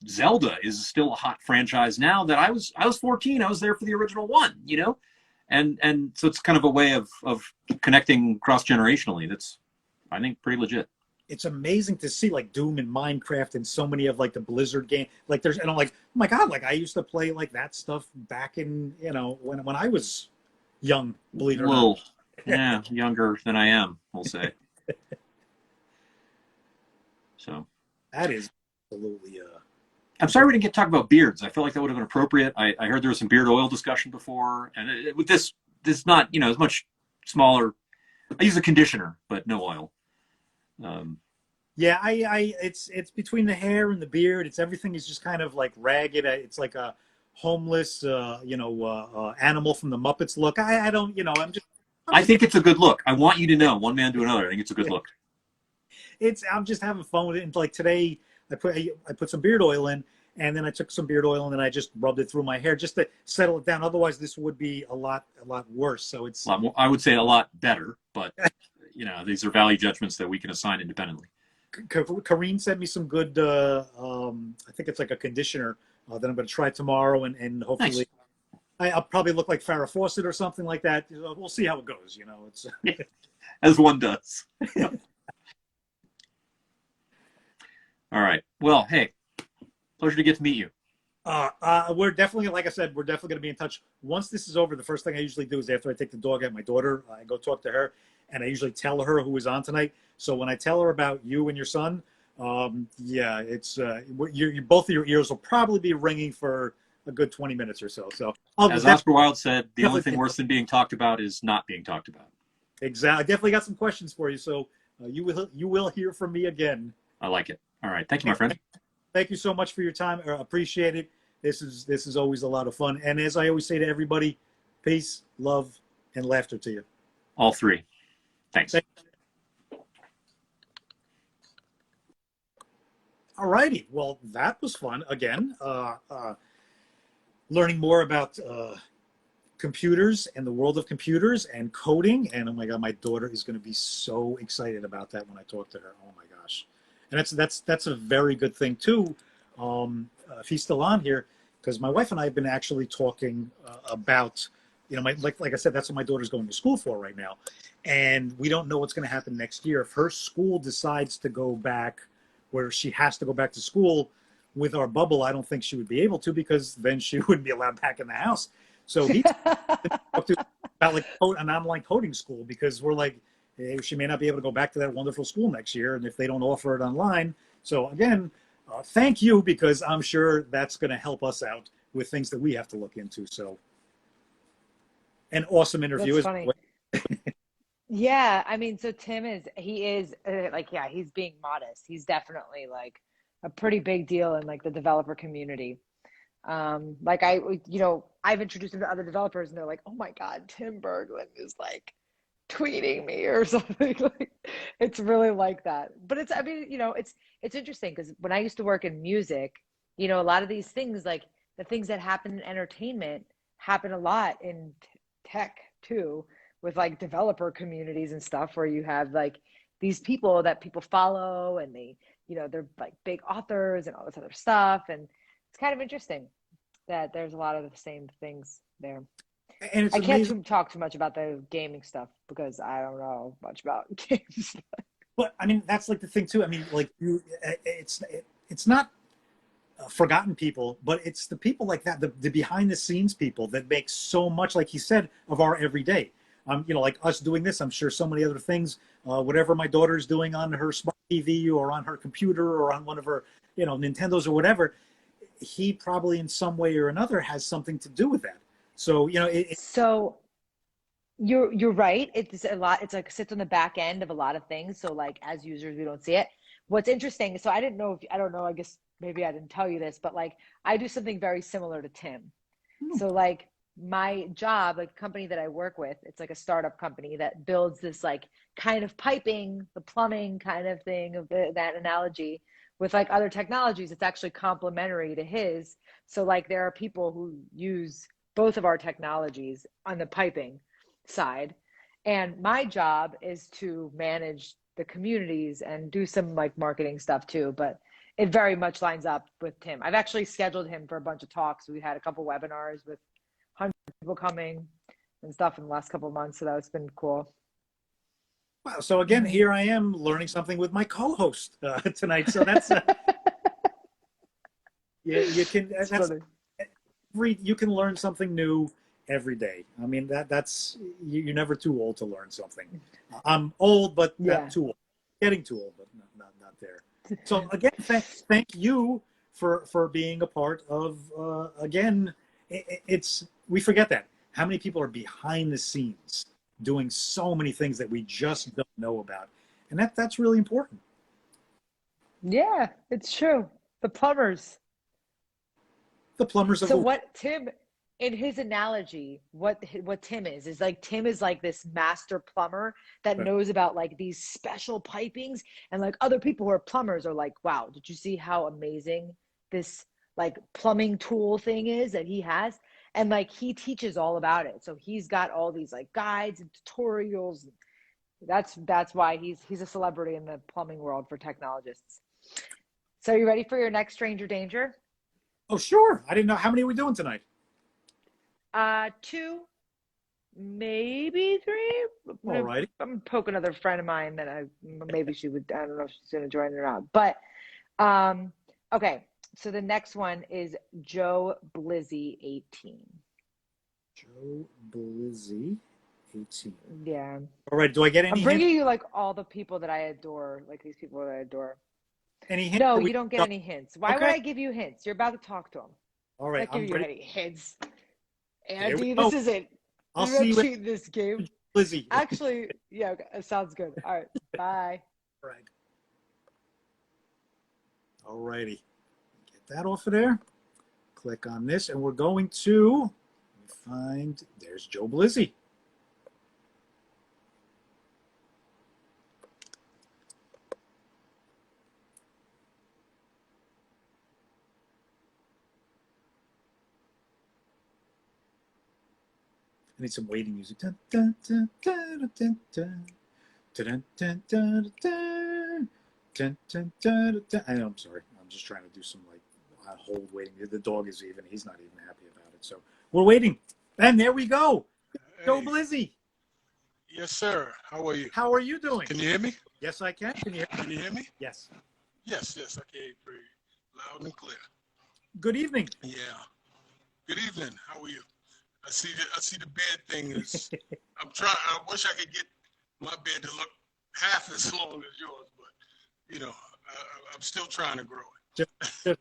Zelda is still a hot franchise now that I was 14. I was there for the original one, you know? And so it's kind of a way of connecting cross-generationally. That's, I think, pretty legit. It's amazing to see like Doom and Minecraft and so many of like the Blizzard game. Like and I'm like, oh my God, like I used to play like that stuff back in, you know, when I was young, believe it or not. Yeah, younger than I am, we'll say. So that is absolutely I'm sorry we didn't get to talk about beards. I felt like that would have been appropriate. I heard there was some beard oil discussion before, and with this not, you know, as much smaller. I use a conditioner, but no oil. Yeah, it's between the hair and the beard. It's everything is just kind of like ragged. It's like a homeless, animal from the Muppets look. I don't, I'm I just, think it's a good look. I want you to know, one man to another. I think it's a good look. I'm just having fun with it. And like today, I put some beard oil in, and then I took some beard oil and then I just rubbed it through my hair just to settle it down. Otherwise, this would be a lot worse. So it's A lot more, I would say a lot better, but these are value judgments that we can assign independently. Kareen sent me some good. I think it's like a conditioner that I'm going to try tomorrow, and hopefully, Nice. I'll probably look like Farrah Fawcett or something like that. We'll see how it goes. It's As one does. All right. Well, hey, pleasure to get to meet you. we're definitely, like I said, we're definitely going to be in touch. Once this is over, the first thing I usually do is after I take the dog out, my daughter, I go talk to her, and I usually tell her who is on tonight. So when I tell her about you and your son, it's both of your ears will probably be ringing for a good 20 minutes or so. So as Oscar Wilde said, the only thing worse than being talked about is not being talked about. Exactly. I definitely got some questions for you. So you will hear from me again. I like it. All right. Thank you, my friend. Thank you so much for your time. I appreciate it. This is always a lot of fun. And as I always say to everybody, peace, love, and laughter to you. All three. Thanks. All righty. Well, that was fun. Again, learning more about computers and the world of computers and coding. And oh my God, my daughter is going to be so excited about that when I talk to her. Oh my gosh. And that's a very good thing too. If he's still on here, because my wife and I have been actually talking about, like I said, that's what my daughter's going to school for right now. And we don't know what's going to happen next year. If her school decides to go back where she has to go back to school with our bubble, I don't think she would be able to, because then she wouldn't be allowed back in the house. So he talked about like an online coding school, because we're like, hey, she may not be able to go back to that wonderful school next year, and if they don't offer it online. So again, thank you, because I'm sure that's going to help us out with things that we have to look into. So an awesome interview. That's funny. Yeah, I mean, so Tim is he's being modest. He's definitely like a pretty big deal in like the developer community. I've introduced him to other developers, and they're like, "Oh my God, Tim Berglund is like tweeting me or something." Like, it's really like that. But it's interesting, because when I used to work in music, a lot of these things, like the things that happen in entertainment, happen a lot in tech too, with like developer communities and stuff, where you have like these people that people follow, and they're like big authors and all this other stuff. And it's kind of interesting that there's a lot of the same things there. And it's I amazing. can't talk too much about the gaming stuff, because I don't know much about games. But I mean, that's like the thing too. I mean, like it's not forgotten people, but it's the people like that, the behind the scenes people that make so much, like he said, of our everyday. Like us doing this, I'm sure so many other things, whatever my daughter's doing on her smart TV or on her computer or on one of her, Nintendos or whatever, he probably in some way or another has something to do with that. So, So you're right. It's a lot. It's like sits on the back end of a lot of things. So like as users, we don't see it. What's interesting, so I don't know, I guess maybe I didn't tell you this, but like I do something very similar to Tim. So like my job, like the company that I work with, it's like a startup company that builds this like kind of piping, the plumbing kind of thing of that analogy with like other technologies. It's actually complementary to his. So like there are people who use both of our technologies on the piping side. And my job is to manage the communities and do some like marketing stuff too. But it very much lines up with Tim. I've actually scheduled him for a bunch of talks. We had a couple webinars with hundreds of people coming and stuff in the last couple of months. So that's been cool. Wow. So again, here I am learning something with my co-host tonight. So that's you can you can learn something new every day. I mean, that's you're never too old to learn something. I'm old, but not too old. Getting too old, but not there. So again, thank you for being a part of. Again, we forget that how many people are behind the scenes doing so many things that we just don't know about, and that's really important. Yeah, it's true. The plumbers. The plumbers of So the world. what Tim, in his analogy, what Tim is like Tim is like this master plumber that Right. knows about like these special pipings, and like other people who are plumbers are like, wow, did you see how amazing this like plumbing tool thing is that he has? And like he teaches all about it. So he's got all these like guides and tutorials. That's why he's a celebrity in the plumbing world for technologists. So you ready for your next stranger danger? Oh, sure. I didn't know. How many are we doing tonight? Two, maybe three. All righty. I'm poke another friend of mine that maybe she would. I don't know if she's gonna join or not. But okay. So the next one is Joe Blizzy, 18. Joe Blizzy, 18. Yeah. All right. Do I get I'm any bringing hints? you like all the people that I adore, like these people that I adore. Any hints? No, Are we- you don't get any hints. Why would Okay. I give you hints? You're about to talk to him. All I'm right. not giving I'm you ready. any hints. Here we Andy, go. this is it. I'll You're see not you cheating this game. at Blizzy. Actually, yeah, okay, it sounds good. All right, bye. All right. All righty. Get that off of there. Click on this, and we're going to find. There's Joe Blizzy. I need some waiting music. Dun, dun, dun, dun, dun, dun. Dun, dun, dun, dun, dun, dun, dun, dun. I know, I'm sorry. I'm just trying to do some like hold waiting. The dog is even. He's not even happy about it. So we're waiting. And there we go. Joe Hey, Blizzy. yes, sir. How are you? How are you doing? Can you hear me? Yes, I can. Can you hear? Can you hear me? Yes. Yes, yes, I can hear you pretty loud and clear. Good evening. Yeah. Good evening. How are you? I see the bed thing is. I'm trying. I wish I could get my bed to look half as long as yours, but I'm still trying to grow it. Just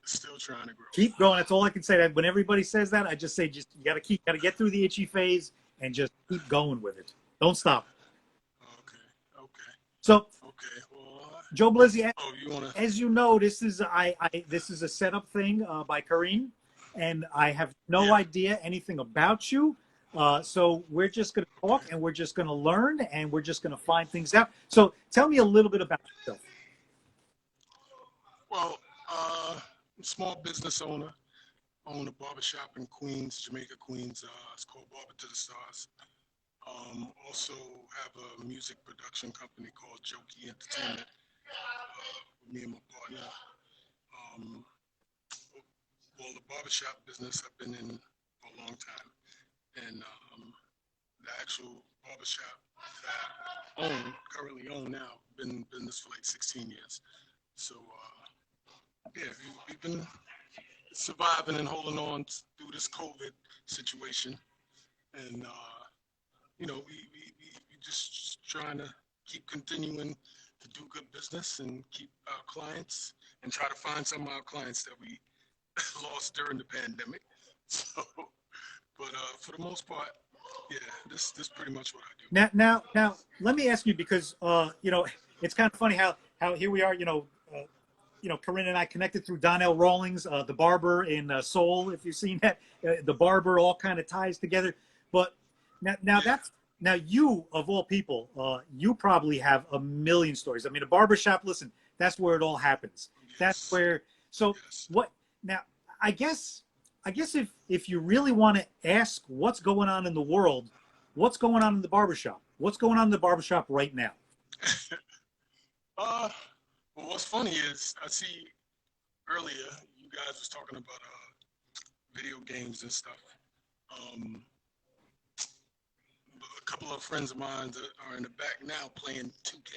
Still trying to grow it. keep going. That's all I can say. That when everybody says that, I just say, just you got to get through the itchy phase and just keep going with it. Don't stop. Okay. Okay. So, Okay. Well. Joe Blizzy, Oh, you wanna? as you know, this is this is a setup thing by Karine, and I have no Yeah. idea anything about you. So we're just going to talk, and we're just going to learn, and we're just going to find things out. So tell me a little bit about yourself. Well, small business owner. Own a barbershop in Queens, Jamaica, Queens. It's called Barber to the Stars. Also have a music production company called Jokey Entertainment with me and my partner. Well, the barbershop business I've been in for a long time. And the actual barbershop that I currently own now, been in business for like 16 years. So, yeah, we've been surviving and holding on through this COVID situation. And, we just trying to keep continuing to do good business and keep our clients and try to find some of our clients that we lost during the pandemic. So, but for the most part, yeah, this pretty much what I do. Now, let me ask you because it's kind of funny how here we are. Corinne and I connected through Donnell Rawlings, the barber in Seoul. If you've seen that, the barber all kind of ties together. But now now you of all people, you probably have a million stories. I mean, a barbershop. Listen, that's where it all happens. Yes. That's where. So Yes. what now? I guess if you really want to ask what's going on in the world, what's going on in the barbershop? What's going on in the barbershop right now? Well, what's funny is I see earlier you guys was talking about video games and stuff. A couple of friends of mine that are in the back now playing 2K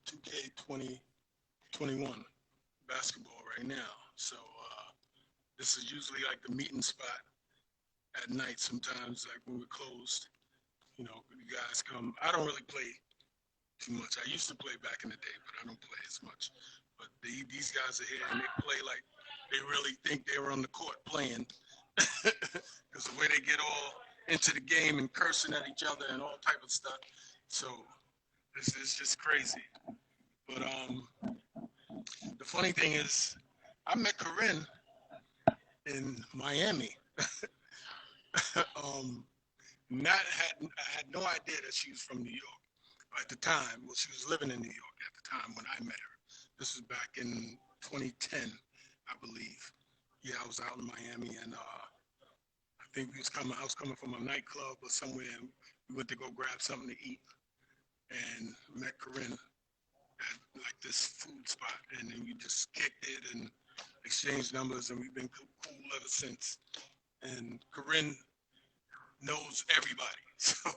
2021 basketball right now. So this is usually like the meeting spot at night. Sometimes, like when we're closed, you guys come. I don't really play too much. I used to play back in the day, but I don't play as much. But these guys are here and they play like they really think they were on the court playing. Because the way they get all into the game and cursing at each other and all type of stuff. So this is just crazy. But the funny thing is, I met Corinne in Miami. I had no idea that she was from New York at the time. Well, she was living in New York at the time when I met her. This was back in 2010, I believe. Yeah, I was out in Miami, and I think I was coming from a nightclub or somewhere, and we went to go grab something to eat, and met Corinne at like this food spot, and then we just kicked it and exchanged numbers, and we've been cool ever since. And Corinne knows everybody, so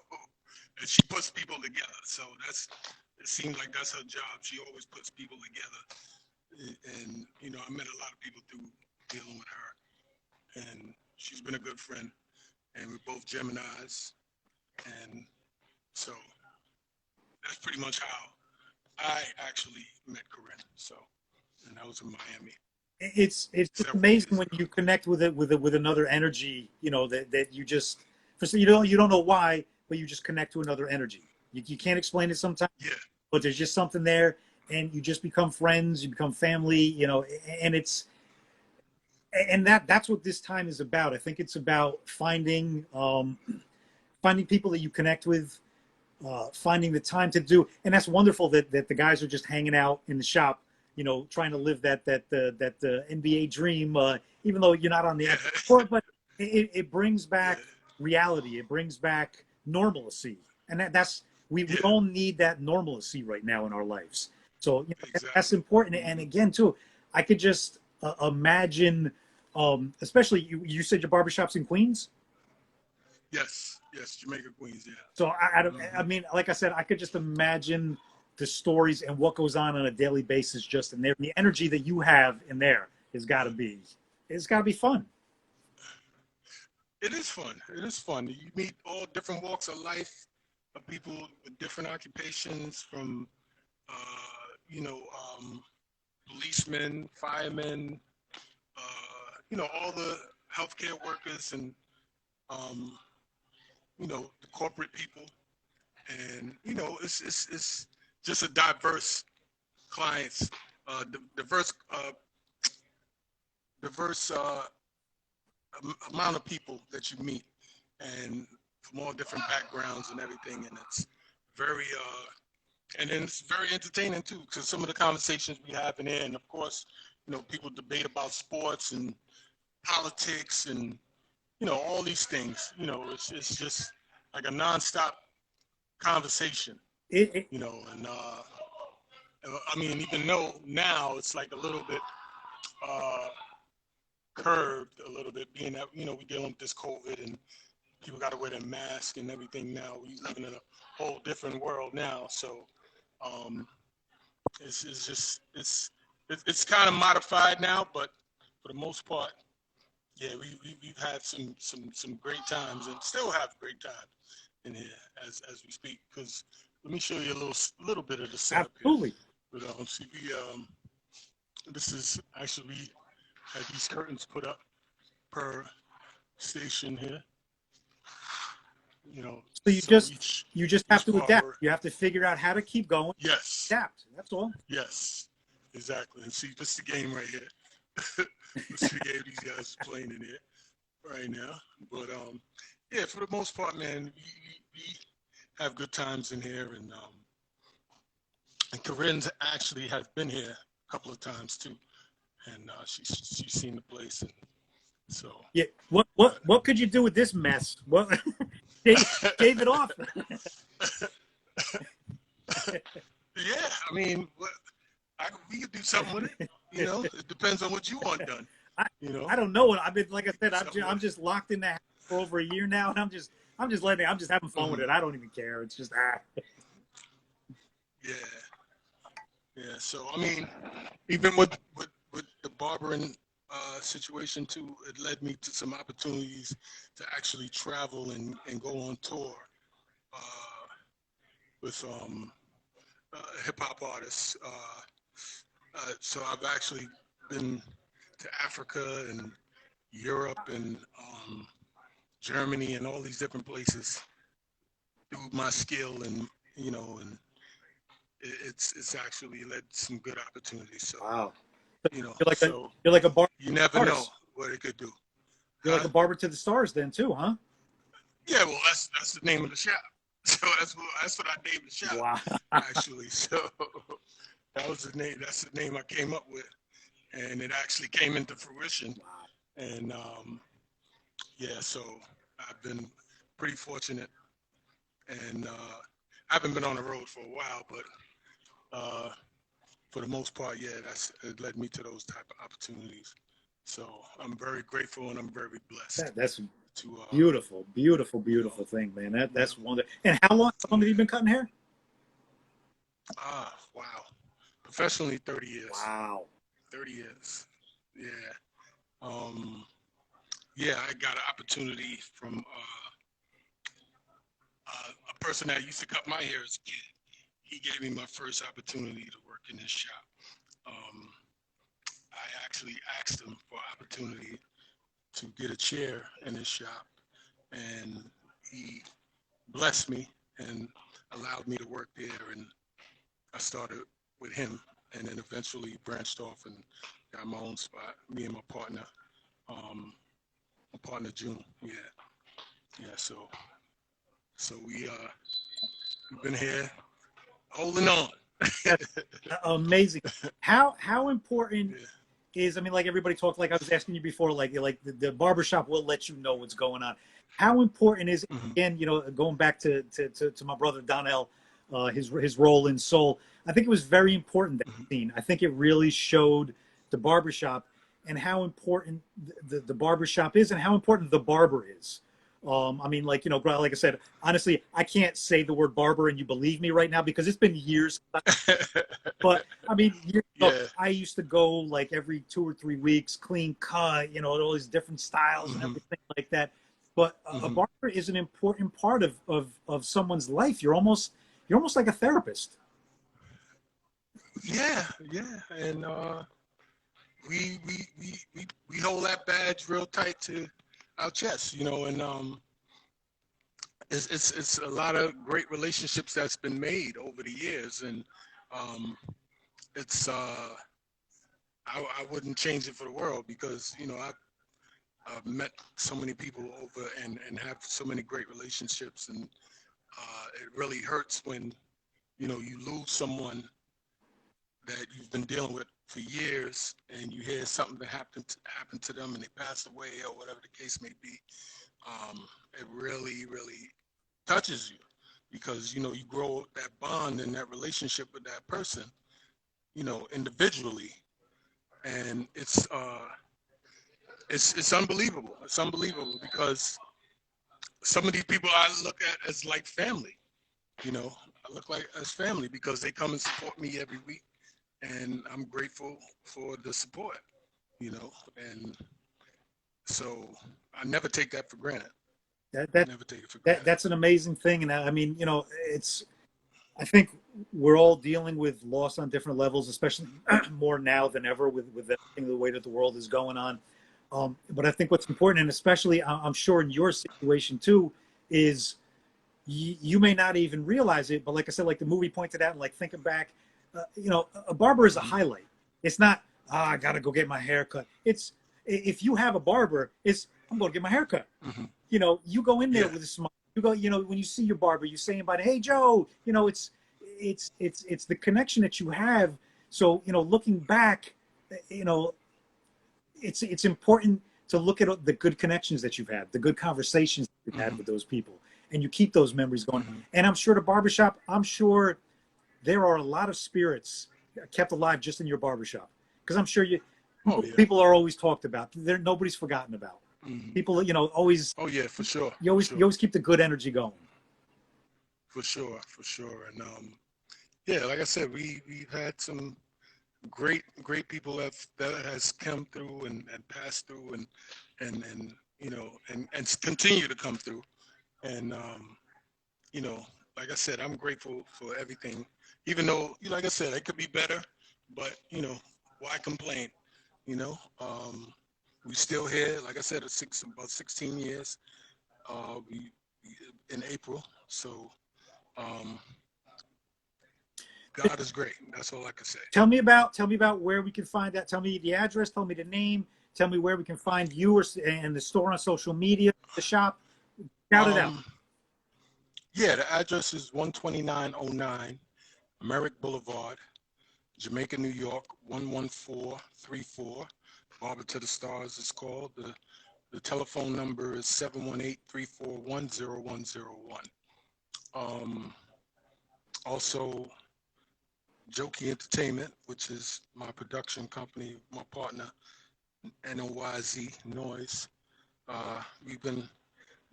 and she puts people together. So it seems like that's her job. She always puts people together, and you know, I met a lot of people through dealing with her, and she's been a good friend. And we're both Geminis, and so that's pretty much how I actually met Corinne. So, and that was in Miami. It's just amazing when you connect with it with another energy, you know, that you just, you don't know why, but you just connect to another energy. You can't explain it sometimes, Yeah. but there's just something there, and you just become friends, you become family, you know, and that's what this time is about. I think it's about finding people that you connect with, finding the time to do, and that's wonderful that the guys are just hanging out in the shop, you know, trying to live that NBA dream, even though you're not on the court, but it brings back reality. It brings back normalcy, and we all need that normalcy right now in our lives. So you know, Exactly. that's important. And again, too, I could just imagine, especially you said your barbershop's in Queens. Yes, Jamaica, Queens, yeah. So I mean, like I said, I could just imagine the stories and what goes on a daily basis just in there. And the energy that you have in there it's got to be fun. It is fun. It is fun. You meet all different walks of life, of people with different occupations, from you know, policemen, firemen, you know, all the healthcare workers, and you know, the corporate people, and you know, it's just a diverse clients, diverse amount of people that you meet, and from all different backgrounds and everything, and it's very and then it's very entertaining too, because some of the conversations we have in there, and of course, you know, people debate about sports and politics and you know, all these things. You know, it's just like a nonstop conversation. You know, and I mean, even though now it's like a little bit curved, a little bit, being that you know we're dealing with this COVID and people got to wear their mask and everything now. We're living in a whole different world now, so it's kind of modified now, but for the most part, yeah, we've had some great times and still have great times in here as we speak. Because let me show you a little bit of the setup. Absolutely. Here. But see, this is actually, we had these curtains put up per station here. You know, so you just have to adapt. You have to figure out how to keep going. Yes. Adapt. That's all. Yes, exactly. And see, this is the game right here. This is the game these guys are playing in here right now. But yeah, for the most part, man, we have good times in here, and Corinne actually has been here a couple of times too, and she's seen the place, and so yeah. What could you do with this mess? What shave it off? Yeah, I mean, we could do something with it. You know, it depends on what you want done. You know, I don't know what I've been. Like I said, I'm just locked in the house for over a year now, and I'm just having fun with it. I don't even care. It's just Yeah. So I mean, even with the barbering situation too, it led me to some opportunities to actually travel and go on tour with hip hop artists. So I've actually been to Africa and Europe and Germany and all these different places through my skill, and you know, and it's actually led to some good opportunities. So wow. you know, You're like a bar. you never artist. know what it could do. You're like a barber to the stars then too, huh? Yeah, well, that's the name of the shop. So that's what I named the shop. Wow. Actually. So that was the name. That's the name I came up with, and it actually came into fruition. And yeah, so I've been pretty fortunate, and I haven't been on the road for a while, but for the most part, yeah, it led me to those type of opportunities. So I'm very grateful and I'm very blessed That's to beautiful, beautiful, beautiful thing, man. That's wonderful. And how long have you been cutting hair? Wow. Professionally, 30 years. Wow. 30 years. Yeah. Yeah, I got an opportunity from a person that used to cut my hair as a kid. He gave me my first opportunity to work in his shop. I actually asked him for opportunity to get a chair in his shop, and he blessed me and allowed me to work there. And I started with him, and then eventually branched off and got my own spot. Me and my partner June. Yeah. So we've been here holding on. Amazing. How important Yeah. is, I mean, like everybody talked, like I was asking you before, like the barbershop will let you know what's going on. How important is it, again, going back to my brother Donnell, his role in Soul, I think it was very important, that scene. I think it really showed the barbershop and how important the barbershop is and how important the barber is. I mean, like, like I said, honestly, I can't say the word barber and you believe me right now because it's been years. But I mean, years ago, I used to go like every 2 or 3 weeks, clean cut, all these different styles and everything like that. But a barber is an important part of someone's life. You're almost like a therapist. Yeah, and we hold that badge real tight to our chest, and it's a lot of great relationships that's been made over the years, and it's I wouldn't change it for the world because I've met so many people over and have so many great relationships, and it really hurts when you lose someone that you've been dealing with for years, and you hear something that happened to them, and they passed away or whatever the case may be. It really, really touches you because you grow that bond and that relationship with that person, individually, and it's unbelievable. It's unbelievable because some of these people I look at as like family. I look like as family because they come and support me every week, and I'm grateful for the support. And so I never take that for granted. Never take it for granted. That's an amazing thing, and I mean, I think we're all dealing with loss on different levels, especially more now than ever with everything, the way that the world is going on. But I think what's important, and especially I'm sure in your situation too, is you may not even realize it, but like I said, like the movie pointed out, and like thinking back, a barber is a highlight. It's not, I got to go get my hair cut. It's, if you have a barber, I'm going to get my hair cut. You go in there with a smile. You go, when you see your barber, you say about, hey, Joe, it's the connection that you have. So, looking back, it's important to look at the good connections that you've had, the good conversations that you've had with those people, and you keep those memories going. And I'm sure the barbershop, there are a lot of spirits kept alive just in your barbershop, because I'm sure people are always talked about. Nobody's forgotten about. People, always. Oh yeah, for sure. You always keep the good energy going. For sure. And yeah, like I said, we've had some great people that has come through and passed through and continue to come through. And like I said, I'm grateful for everything. Even though, like I said, it could be better, but why complain? We still here. Like I said, about 16 years. We in April. So God is great. That's all I can say. Tell me about where we can find that. Tell me the address. Tell me the name. Tell me where we can find you or and the store on social media, the shop. Shout it out. Yeah, the address is 12909 Merrick Boulevard, Jamaica, New York, 11434. Barber to the Stars is called. The telephone number is 718-341-0101. Also, Jokey Entertainment, which is my production company, my partner, NOYZ, Noise. We've been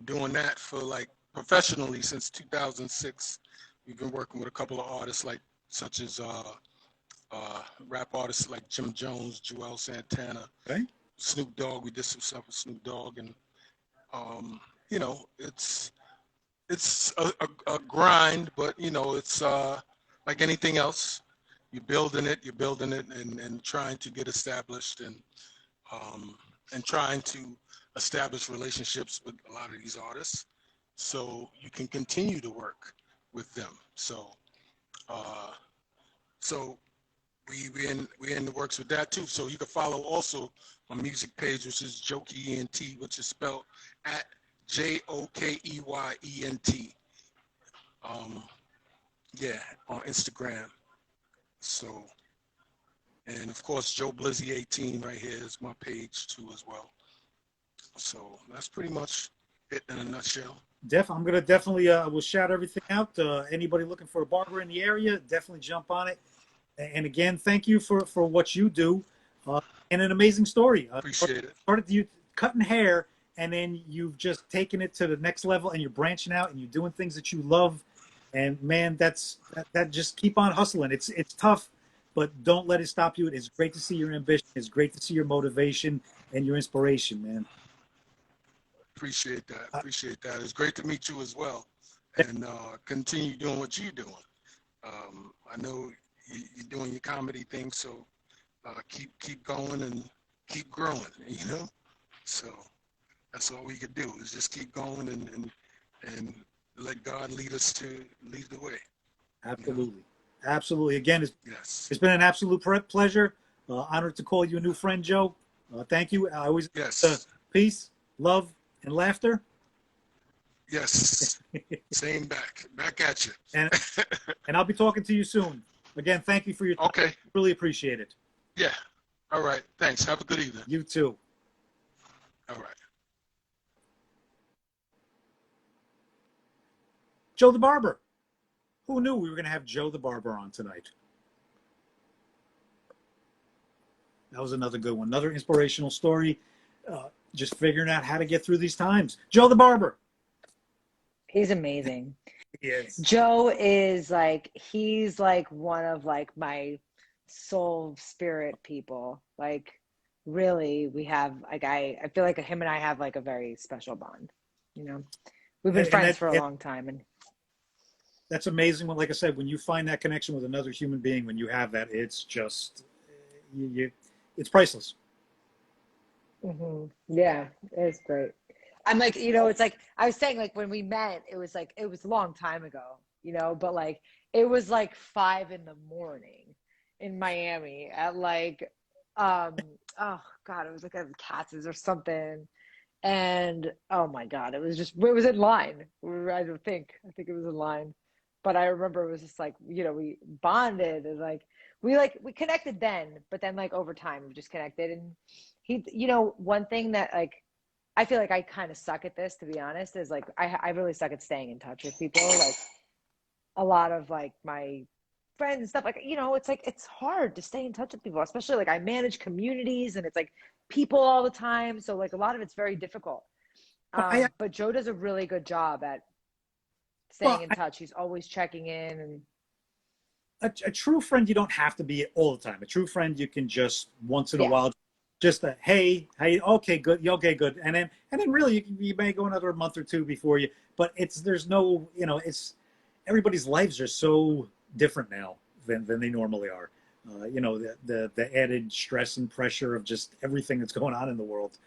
doing that for like professionally since 2006. We've been working with a couple of artists such as rap artists like Jim Jones, Joel Santana, Okay. Snoop Dogg. We did some stuff with Snoop Dogg, and you know, it's a grind, but you know, it's like anything else. You're building it, and trying to get established, and trying to establish relationships with a lot of these artists, so you can continue to work with them. So, we in the works with that too. So you can follow also my music page, which is Jokey ENT, which is spelled at JOKEYENT. Yeah, on Instagram. So, and of course, Joe Blizzy 18 right here is my page too as well. So that's pretty much it in a nutshell. I'm gonna definitely we'll shout everything out. Anybody looking for a barber in the area, definitely jump on it. And again, thank you for what you do, and an amazing story. Appreciate it. Started you cutting hair, and then you've just taken it to the next level, and you're branching out, and you're doing things that you love. And man, that just keep on hustling. It's tough, but don't let it stop you. It's great to see your ambition. It's great to see your motivation and your inspiration, man. Appreciate that. Appreciate that. It's great to meet you as well, and continue doing what you're doing. I know you're doing your comedy thing, so keep going and keep growing. You know, so that's all we could do is just keep going and let God lead the way. Absolutely, you know? Absolutely. Again, Yes. It's been an absolute pleasure. Honored to call you a new friend, Joe. Thank you. I always peace, love, and laughter. Yes. Same back at you. And I'll be talking to you soon. Again, thank you for your time. Okay. Really appreciate it. Yeah. All right. Thanks. Have a good evening. You too. All right. Joe the Barber. Who knew we were going to have Joe the Barber on tonight? That was another good one. Another inspirational story. Just figuring out how to get through these times. Joe the Barber. He's amazing. Yes. Joe is like, he's like one of like my soul spirit people. Like really, we have like, I feel like him and I have like a very special bond, you know. We've been friends for a long time, and that's amazing. When, like I said, when you find that connection with another human being, when you have that, it's just, it's priceless. mm-hmm. Yeah, it's great. I'm like, you know, it's like, I was saying, like, when we met, it was like, it was a long time ago, you know, but like, it was like 5 a.m. in Miami at like, oh God, it was like at Katz's or something. And oh my God, it was in line. I think it was in line. But I remember it was just like, you know, we bonded and like, we connected then, but then like over time we just connected. And he, you know, one thing that like, I feel like I kind of suck at this, to be honest, is like, I really suck at staying in touch with people. Like a lot of like my friends and stuff, like, you know, it's like, it's hard to stay in touch with people, especially like I manage communities and it's like people all the time. So like a lot of it's very difficult. But Joe does a really good job at staying in touch. He's always checking in. And a true friend, you don't have to be all the time. A true friend, you can just once in a while, just a hey, okay, good, okay, good, and then really you may go another month or two before you. But there's no, you know, it's everybody's lives are so different now than they normally are. You know, the added stress and pressure of just everything that's going on in the world.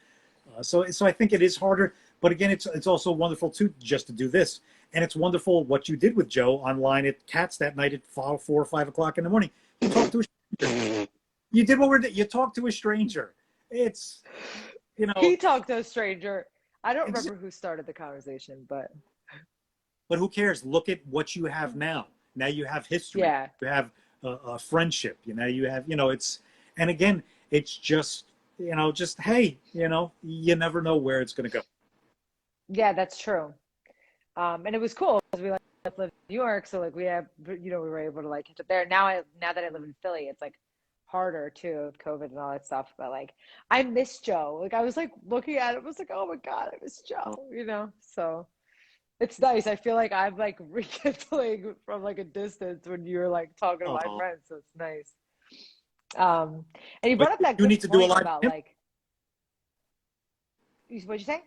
So I think it is harder. But again, it's also wonderful too just to do this. And it's wonderful what you did with Joe online at Katz that night at 4 or 5 o'clock in the morning. You talked to a stranger. You did what you talked to a stranger. It's, you know, He talked to a stranger. I don't ex- remember who started the conversation, but but who cares? Look at what you have now. Now you have history. yeah. You have a friendship. You know, you have, you know, it's, and again, it's just, you know, just, hey, you know, you never know where it's going to go. Yeah, that's true. And it was cool because we like lived in New York, so like we have, you know, we were able to like catch up there. Now that I live in Philly, it's like harder too with COVID and all that stuff. But like, I miss Joe. Like I was like looking at it, I was like, oh my God, I miss Joe. You know, so it's nice. I feel like I'm like rekindling from like a distance when you're like talking to my Oh, friends, so it's nice. Um, and you but brought up that you good need to do a point live about with him. like, what'd you say?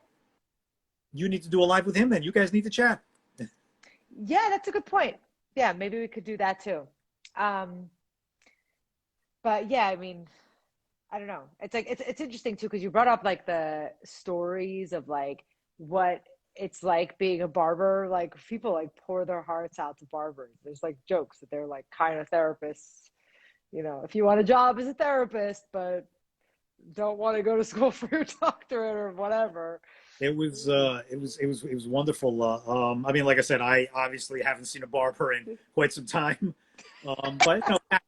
You need to do a live with him. Then you guys need to chat. Yeah, that's a good point. Yeah, maybe we could do that too. Um, but yeah, I mean, I don't know. It's like it's interesting too because you brought up like the stories of like what it's like being a barber. Like people like pour their hearts out to barbers. There's like jokes that they're like kind of therapists. You know, if you want a job as a therapist, but don't want to go to school for your doctorate or whatever. It was wonderful. I mean, like I said, I obviously haven't seen a barber in quite some time. But you know,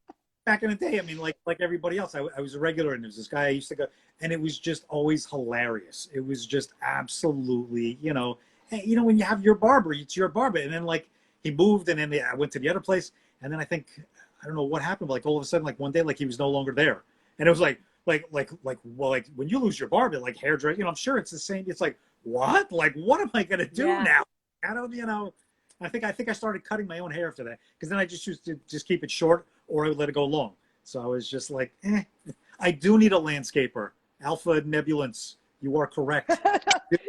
back in the day, I mean, like everybody else, I was a regular, and there was this guy I used to go, and it was just always hilarious. It was just absolutely, you know, hey, you know, when you have your barber, it's your barber, and then like he moved, and then I went to the other place, and then I don't know what happened, but like all of a sudden, like one day, like he was no longer there, and it was well, like when you lose your barber, like hairdresser, you know, I'm sure it's the same. It's like what? Like what am I gonna do Yeah. now? I don't, you know. I think I started cutting my own hair after that because then I just used to just keep it short or I would let it go long. So I was just like, I do need a landscaper. Alpha Nebulance, you are correct.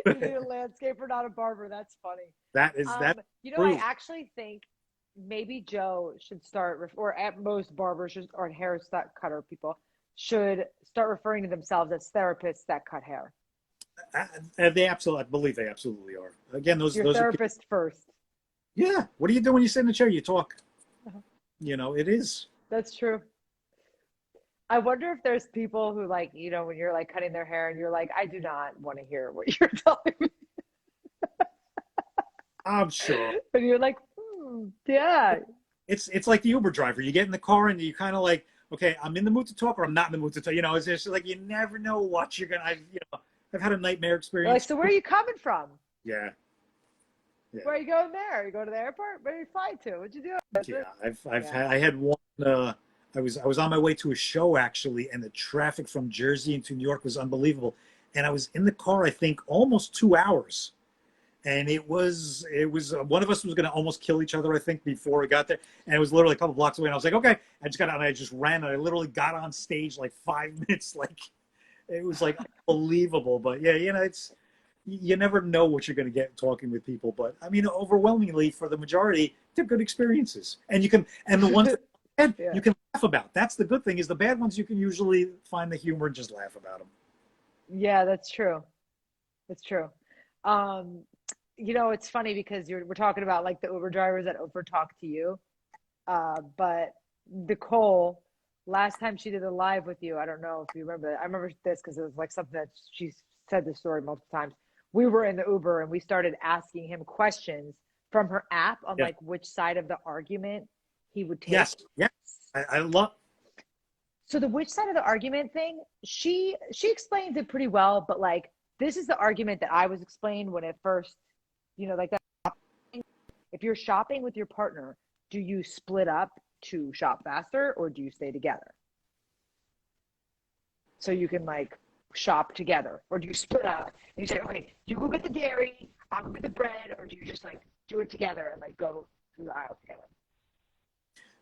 You need a landscaper, not a barber. That's funny. That You know, I true. actually think maybe Joe should start, or at most barbers or hair cutter people should start referring to themselves as therapists that cut hair. They absolutely, I believe they absolutely are. Again, those Your those are therapist first. yeah. What do you do when you sit in the chair? You talk. Uh-huh. You know, it is. That's true. I wonder if there's people who like, you know, when you're like cutting their hair and you're like, I do not want to hear what you're telling me. I'm sure. And you're like, yeah. It's like the Uber driver. You get in the car and you kind of like, okay, I'm in the mood to talk or I'm not in the mood to talk. You know, it's just like you never know what you're gonna. I've had a nightmare They're like, experience. so where are you coming from? Yeah, yeah, Where are you going there? You go to the airport? Where are you flying to? What'd you do? yeah. I've Yeah. I had one. I was on my way to a show actually, and the traffic from Jersey into New York was unbelievable. And I was in the car, I think, almost 2 hours. And it was one of us was going to almost kill each other, I think, before we got there. And it was literally a couple blocks away. And I was like, okay, I just got out and I just ran. And I literally got on stage like 5 minutes. Like it was like unbelievable. But yeah, you know, you never know what you're going to get talking with people. But I mean, overwhelmingly for the majority, they're good experiences. And the ones that are bad, Yeah. you can laugh about. That's the good thing is the bad ones, you can usually find the humor and just laugh about them. Yeah, that's true. That's true. Um, you know, it's funny because we're talking about like the Uber drivers that over talk to you. But Nicole, last time she did a live with you, I don't know if you remember that. I remember this because it was like something that she said the story multiple times. We were in the Uber and we started asking him questions from her app on Yeah. like which side of the argument he would take. Yes. I love. So the which side of the argument thing, she explains it pretty well, but like this is the argument that I was explained when it first, you know, like that. If you're shopping with your partner, do you split up to shop faster or do you stay together? So you can like shop together, or do you split up and you say, okay, you go get the dairy, I'll go get the bread, or do you just like do it together and like go through the aisle together?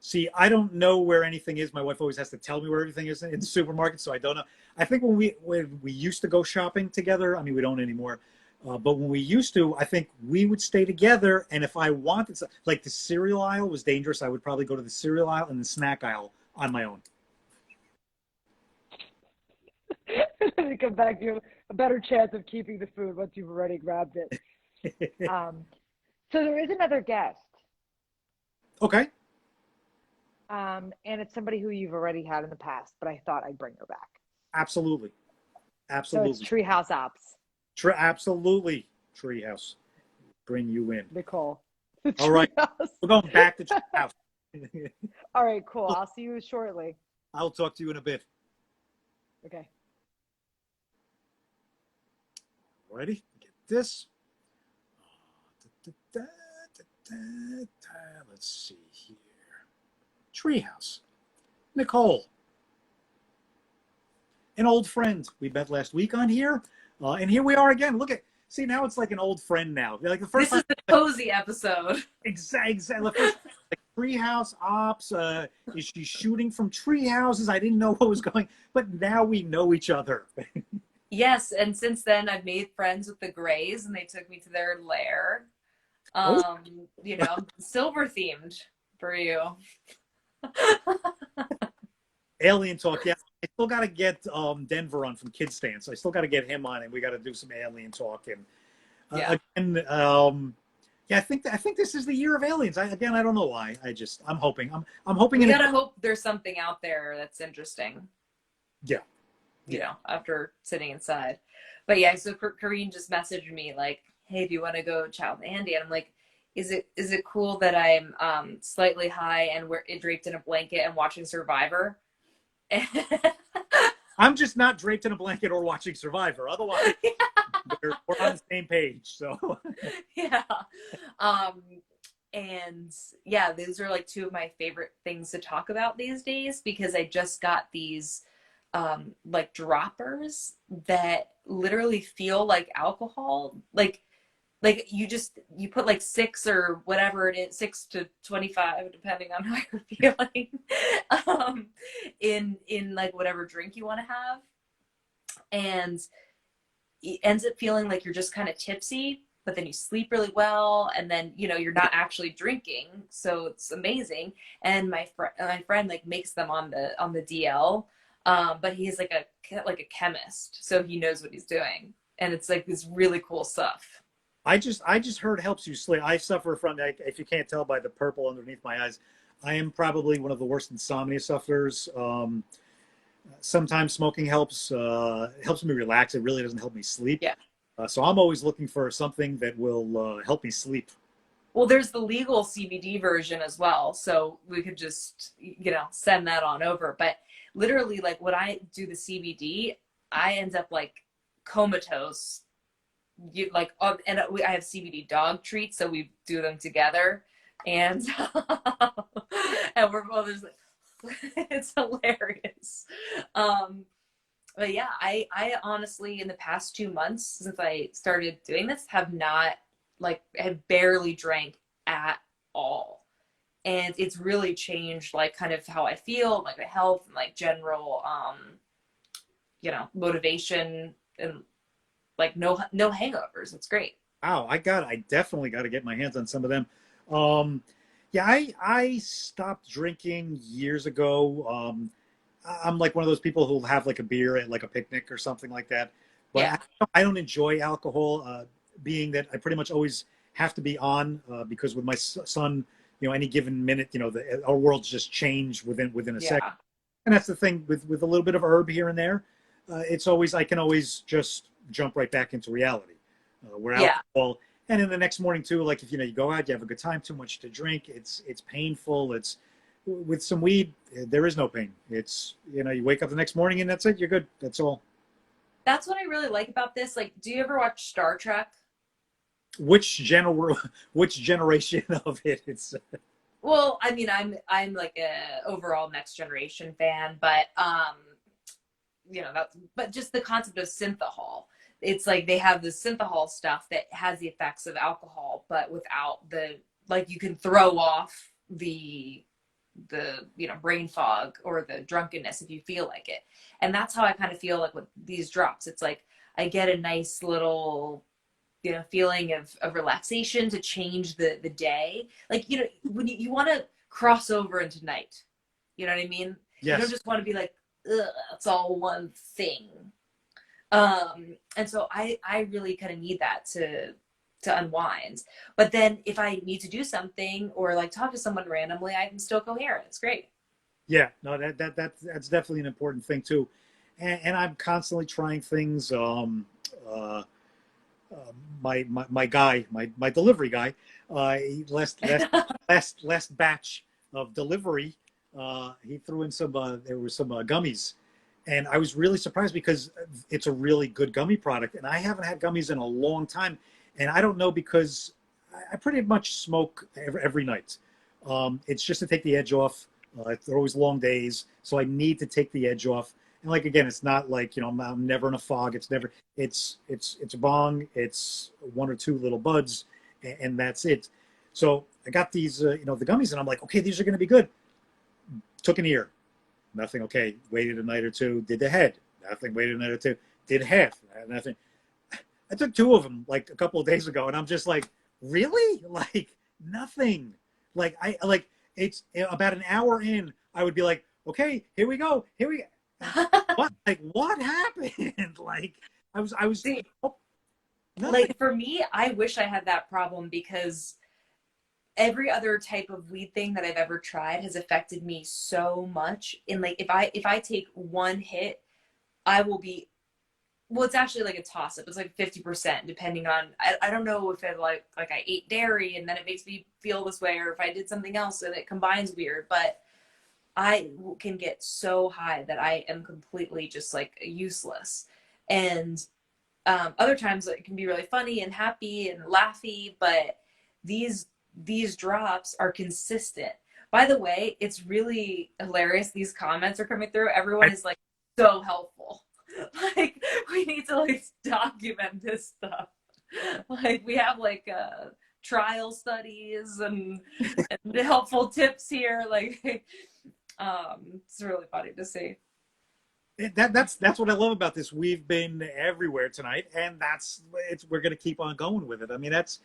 See, I don't know where anything is. My wife always has to tell me where everything is in the supermarket, so I don't know. I think when we used to go shopping together, I mean, we don't anymore. But when we used to, I think we would stay together. And if I wanted, like the cereal aisle was dangerous, I would probably go to the cereal aisle and the snack aisle on my own. And then you come back, you have a better chance of keeping the food once you've already grabbed it. So there is another guest. Okay. And it's somebody who you've already had in the past, but I thought I'd bring her back. Absolutely. So it's Absolutely. Treehouse Ops. Absolutely. Treehouse. Bring you in. Nicole. All right. Treehouse. We're going back to Treehouse. All right, cool. I'll see you shortly. I'll talk to you in a bit. Okay. Ready? Get this. Let's see here. Treehouse. Nicole. An old friend we met last week on here. And here we are again. Look at, see, now it's like an old friend now. Like the first This is the cozy episode. Exactly. The first like Treehouse Ops. Is she shooting from tree houses? I didn't know what was going, but now we know each other. Yes, and since then I've made friends with the Greys, and they took me to their lair. Oh. You know, silver themed for you. Alien talk. Yeah, I still got to get Denver on from Kid Stance. I still got to get him on, and we got to do some alien talk. And Yeah. again, yeah, I think this is the year of aliens. I don't know why. I'm hoping. I'm hoping. We gotta hope there's something out there that's interesting. Yeah. You know, after sitting inside. But yeah, so Kareen just messaged me like, "Hey, do you want to go chat with Andy?" And I'm like, "Is it cool that I'm slightly high and we're draped in a blanket and watching Survivor?" I'm just not draped in a blanket or watching Survivor. Otherwise, we're on the same page. So yeah. And yeah, these are like two of my favorite things to talk about these days because I just got these like droppers that literally feel like alcohol. Like you put like 6 or whatever it is, 6 to 25, depending on how you're feeling, in like whatever drink you want to have. And it ends up feeling like you're just kind of tipsy, but then you sleep really well, and then you're not actually drinking, so it's amazing. And my friend like makes them on the DL, but he's like a chemist, so he knows what he's doing, and it's like this really cool stuff. I just heard helps you sleep. I suffer from, if you can't tell by the purple underneath my eyes, I am probably one of the worst insomnia sufferers. Sometimes smoking helps me relax. It really doesn't help me sleep. Yeah. So I'm always looking for something that will help me sleep. Well, there's the legal CBD version as well, so we could just send that on over. But literally, like when I do the CBD, I end up like comatose. And I have CBD dog treats, so we do them together, and and we're both just like, it's hilarious. But yeah, I honestly, in the past 2 months since I started doing this, have barely drank at all, and it's really changed like kind of how I feel, like my health and like general motivation, and like no hangovers. It's great. Wow, I definitely got to get my hands on some of them. Yeah, I stopped drinking years ago. I'm like one of those people who'll have like a beer at like a picnic or something like that. But Yeah. I don't enjoy alcohol, being that I pretty much always have to be on, because with my son, any given minute, our world's just changed within a second. And that's the thing with a little bit of herb here and there. I can always just jump right back into reality. Where alcohol, and in the next morning too, like if you go out, you have a good time, too much to drink, it's painful. It's with some weed, there is no pain. It's you wake up the next morning and that's it. You're good. That's all. That's what I really like about this. Like, do you ever watch Star Trek? Which generation of it? It's Well, I mean, I'm like a overall Next Generation fan, but but just the concept of synthahol. It's like they have the synthahol stuff that has the effects of alcohol, but without you can throw off the brain fog or the drunkenness if you feel like it. And that's how I kind of feel like with these drops. It's like I get a nice little feeling of relaxation to change the day. Like, when you want to cross over into night, you know what I mean? Yes. You don't just want to be like, ugh, it's all one thing. And so I really kind of need that to unwind. But then if I need to do something or like talk to someone randomly, I'm still coherent. It's great. Yeah, no, that's definitely an important thing too. and I'm constantly trying things. My guy, my delivery guy, last batch of delivery, he threw in some. There were some gummies, and I was really surprised because it's a really good gummy product, and I haven't had gummies in a long time, and I don't know because I pretty much smoke every night. It's just to take the edge off. They're always long days, so I need to take the edge off. And like again, it's not like I'm never in a fog. It's never. It's a bong. It's one or two little buds, and that's it. So I got these the gummies, and I'm like, okay, these are going to be good. Took an ear, nothing. Okay, waited a night or two. Did the head, nothing. Waited a night or two. Did half, nothing. I took two of them like a couple of days ago, and I'm just like, really? Like nothing. Like it's about an hour in, I would be like, okay, here we go. What happened? Like I was See, oh, like for me, I wish I had that problem because every other type of weed thing that I've ever tried has affected me so much. And like if I take one hit, I will be, well, it's actually like a toss up. It's like 50% depending on, I don't know if it like I ate dairy and then it makes me feel this way, or if I did something else and it combines weird, but I can get so high that I am completely just like useless. And other times it can be really funny and happy and laughy, but these drops are consistent. By the way, it's really hilarious. These comments are coming through. Everyone is like so helpful. Like we need to like document this stuff. Like we have like trial studies and helpful tips here. Like it's really funny to see. That's what I love about this. We've been everywhere tonight, and we're going to keep on going with it. I mean, that's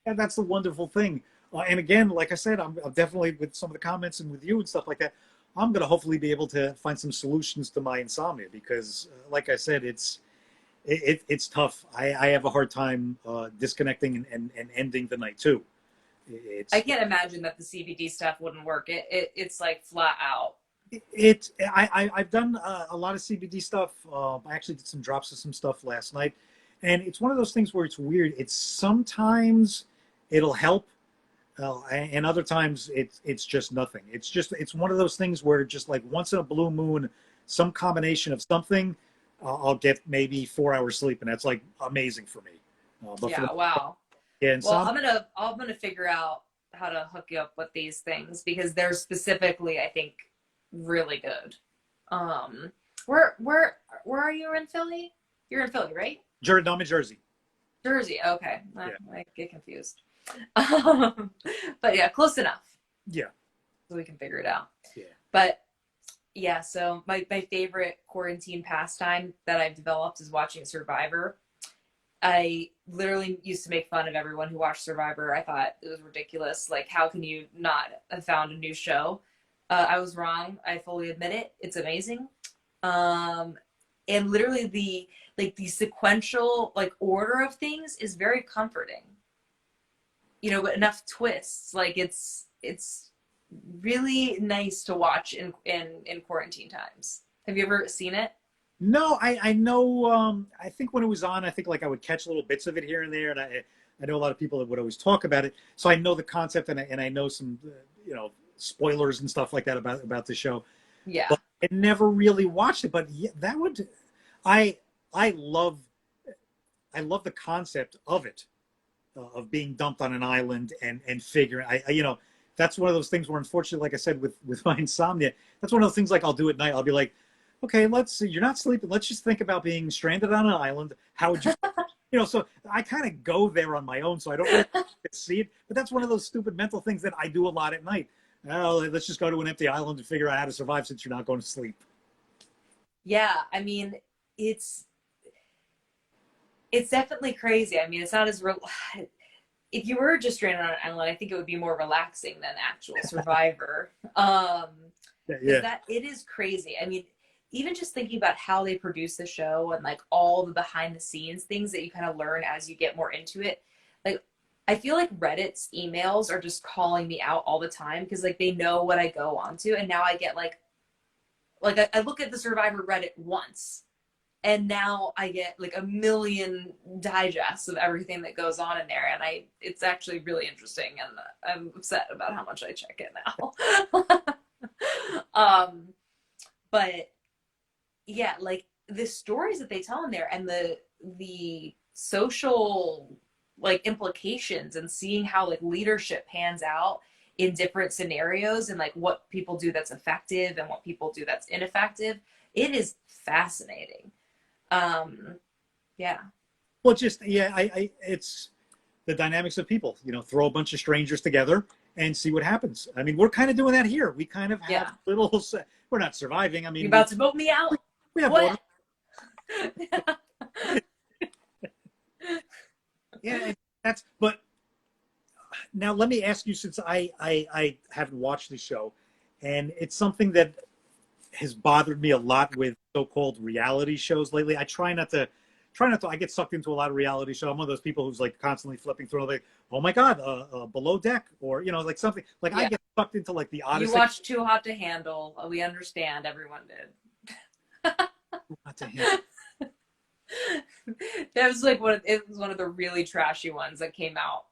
the wonderful thing. And again, like I said, I'm definitely with some of the comments and with you and stuff like that. I'm going to hopefully be able to find some solutions to my insomnia because, like I said, it's tough. I have a hard time disconnecting and ending the night too. I can't imagine that the CBD stuff wouldn't work. It's like flat out. I've done a lot of CBD stuff. I actually did some drops of some stuff last night, and it's one of those things where it's weird. It's sometimes it'll help, and other times it's just nothing. It's one of those things where just like once in a blue moon, some combination of something, I'll get maybe 4 hours sleep, and that's like amazing for me. Wow. Yeah, well, I'm gonna figure out how to hook you up with these things because they're specifically, I think, really good. Where are you in Philly? You're in Philly, right? No, I'm in Jersey. Jersey. Okay, Yeah. I get confused. But yeah, close enough. Yeah. So we can figure it out. Yeah. But yeah, so my favorite quarantine pastime that I've developed is watching Survivor. I literally used to make fun of everyone who watched Survivor. I thought it was ridiculous. Like, how can you not have found a new show? I was wrong. I fully admit it. It's amazing. And literally the sequential like order of things is very comforting. But enough twists. Like it's really nice to watch in quarantine times. Have you ever seen it? No, I know. I think when it was on, I think like I would catch little bits of it here and there, and I know a lot of people that would always talk about it. So I know the concept, and I know some spoilers and stuff like that about the show. Yeah, but I never really watched it. But yeah, that would I love the concept of it, of being dumped on an island and figuring. That's one of those things where, unfortunately, like I said, with my insomnia, that's one of those things like I'll do at night. I'll be like, okay, let's see, you're not sleeping. Let's just think about being stranded on an island. How would you, so I kind of go there on my own, so I don't really see it. But that's one of those stupid mental things that I do a lot at night. Oh, let's just go to an empty island and figure out how to survive since you're not going to sleep. Yeah, I mean, it's definitely crazy. I mean, it's not as real. If you were just stranded on an island, I think it would be more relaxing than actual Survivor. That it is crazy. I mean, even just thinking about how they produce the show and like all the behind the scenes things that you kind of learn as you get more into it. Like, I feel like Reddit's emails are just calling me out all the time because like they know what I go on to, and now I get like like I look at the Survivor Reddit once, and now I get like a million digests of everything that goes on in there, and it's actually really interesting, and I'm upset about how much I check it now. But yeah, like the stories that they tell in there, and the social like implications, and seeing how like leadership pans out in different scenarios, and like what people do that's effective and what people do that's ineffective. It is fascinating. Yeah. Well, just yeah, it's the dynamics of people. You know, throw a bunch of strangers together and see what happens. I mean, we're kind of doing that here. We kind of have little. We're not surviving. I mean, you about to vote me out? We have what? Yeah, that's. But now let me ask you, since I haven't watched the show, and it's something that has bothered me a lot with so-called reality shows lately. I try not to. I get sucked into a lot of reality show. I'm one of those people who's like constantly flipping through, like, oh my god, Below Deck, or you know, like something like I get sucked into like the oddest. You watched Too Hot to Handle. We understand. Everyone did. Not to handle. That was like it was one of the really trashy ones that came out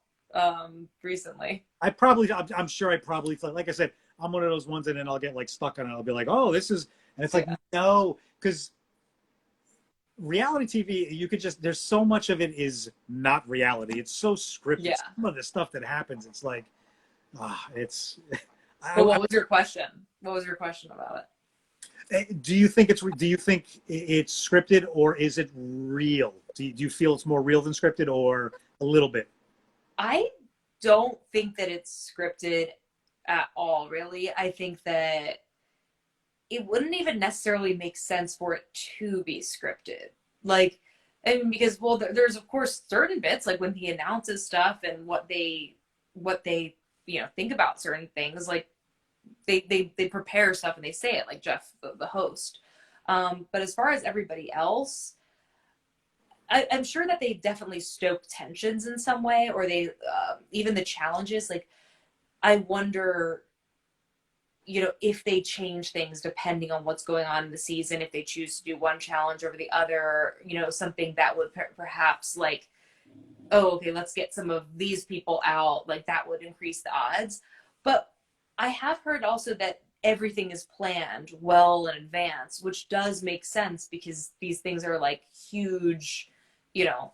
recently. I'm sure I probably, like I said, I'm one of those ones, and then I'll get like stuck on it. I'll be like, oh, this is, and it's like, no, because reality TV, you could just, there's so much of it is not reality. It's so scripted. Yeah. Some of the stuff that happens, it's like, it's. But what was your question? What was your question about it? Do you think it's scripted, or is it real? Do you feel it's more real than scripted, or a little bit? I don't think that it's scripted at all, really. I think that it wouldn't even necessarily make sense for it to be scripted. Like, I mean, because, well, there's of course certain bits, like when he announces stuff and what they, you know, think about certain things, like they prepare stuff and they say it, like Jeff, the host. But as far as everybody else, I'm sure that they definitely stoke tensions in some way, or they, even the challenges, like, I wonder, you know, if they change things depending on what's going on in the season, if they choose to do one challenge over the other, you know, something that would perhaps like, oh, okay, let's get some of these people out, like that would increase the odds. But I have heard also that everything is planned well in advance, which does make sense, because these things are like huge, you know,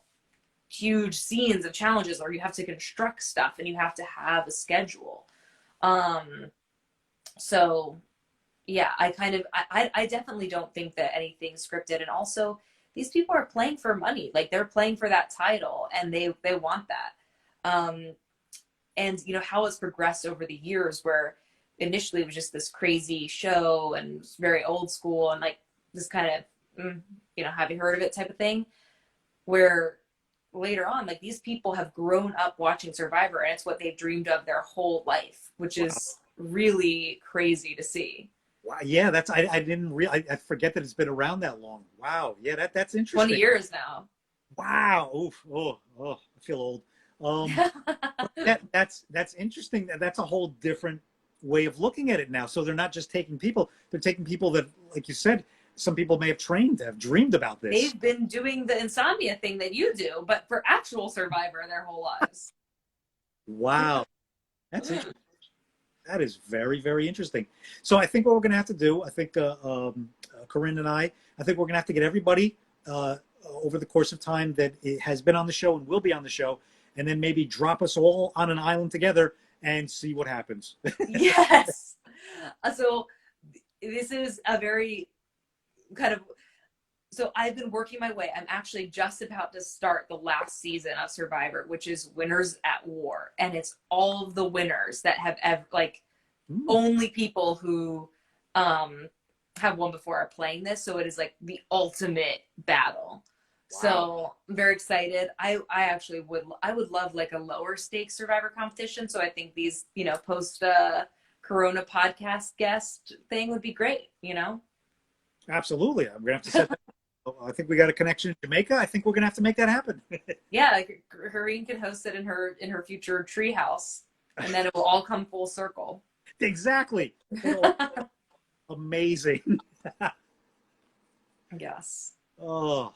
huge scenes of challenges, or you have to construct stuff and you have to have a schedule. So yeah, I definitely don't think that anything's scripted. And also, these people are playing for money. Like, they're playing for that title, and they want that. And you know how it's progressed over the years, where initially it was just this crazy show and very old school and like this kind of, you know, have you heard of it type of thing, where later on, like, these people have grown up watching Survivor, and it's what they've dreamed of their whole life, which is really crazy to see. Wow, yeah, that's I didn't realize. I forget that it's been around that long. Wow, yeah, that's interesting. 20 years now. Wow, oof, oh, I feel old. That's interesting. That's a whole different way of looking at it now. So they're not just taking people; they're taking people that, like you said, some people may have trained, have dreamed about this. They've been doing the insomnia thing that you do, but for actual Survivor their whole lives. Wow, that's interesting. That is very, very interesting. So I think what we're going to have to do, I think Corinne and I think we're going to have to get everybody over the course of time that it has been on the show and will be on the show, and then maybe drop us all on an island together and see what happens. Yes. So this is a very kind of, so I've been working my way. I'm actually just about to start the last season of Survivor, which is Winners at War. And it's all of the winners that have ever, like, only people who have won before are playing this. So it is like the ultimate battle. Wow. So I'm very excited. I actually would love like a lower stakes Survivor competition. So I think these, you know, post Corona podcast guest thing would be great, you know? Absolutely. I'm going to have to set that. I think we got a connection in Jamaica. I think we're going to have to make that happen. Yeah, like Karine can host it in her future treehouse, and then it will all come full circle. Exactly. Amazing. Yes. Oh,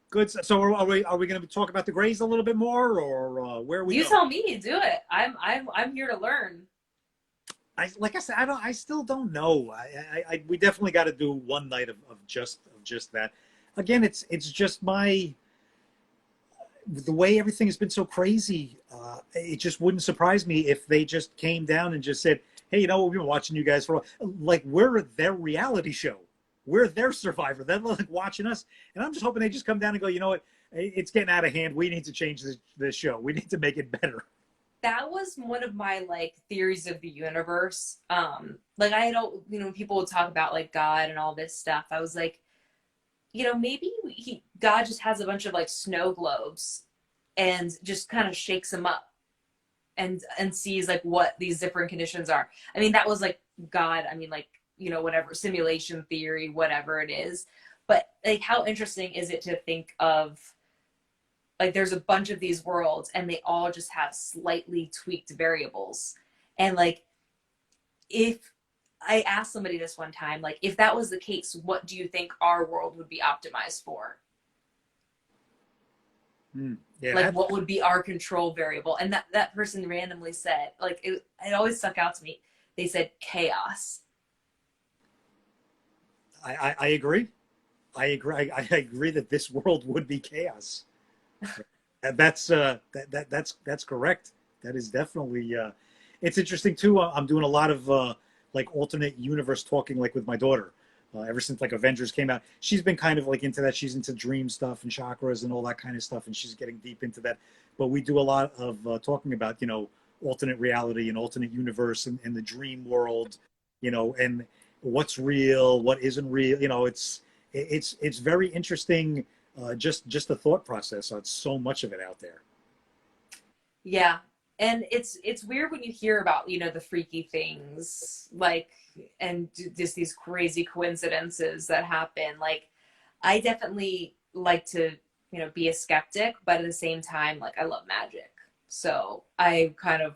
good. So are we going to talk about the Grays a little bit more, or where are we You going? tell me, do it. I'm here to learn. Like I said, I still don't know. We definitely got to do one night of just that. Again, it's just the way everything has been so crazy. It just wouldn't surprise me if they just came down and just said, "Hey, you know what? We've been watching you guys for a while." Like we're their reality show. We're their survivor. They're like watching us, and I'm just hoping they just come down and go, "You know what? It's getting out of hand. We need to change this show. We need to make it better." That was one of my like theories of the universe. Like I don't, people would talk about like God and all this stuff. I was like, maybe God just has a bunch of like snow globes and just kind of shakes them up and sees like what these different conditions are. I mean, that was like God. I mean, like, whatever simulation theory, whatever it is. But like, how interesting is it to think of like there's a bunch of these worlds and they all just have slightly tweaked variables. And like, if I asked somebody this one time, like, if that was the case, what do you think our world would be optimized for? Yeah, like what would be our control variable? And that person randomly said, like, it always stuck out to me. They said chaos. I agree. I agree. I agree that this world would be chaos. And that's that's correct. That is definitely. It's interesting too. I'm doing a lot of like alternate universe talking, like with my daughter. Ever since like Avengers came out, she's been kind of like into that. She's into dream stuff and chakras and all that kind of stuff, and she's getting deep into that. But we do a lot of talking about alternate reality and alternate universe and the dream world, and what's real, what isn't real. It's very interesting. Just the thought process on so much of it out there. Yeah. And it's weird when you hear about, the freaky things, like, and just these crazy coincidences that happen. Like, I definitely like to, be a skeptic, but at the same time, like, I love magic. So I kind of,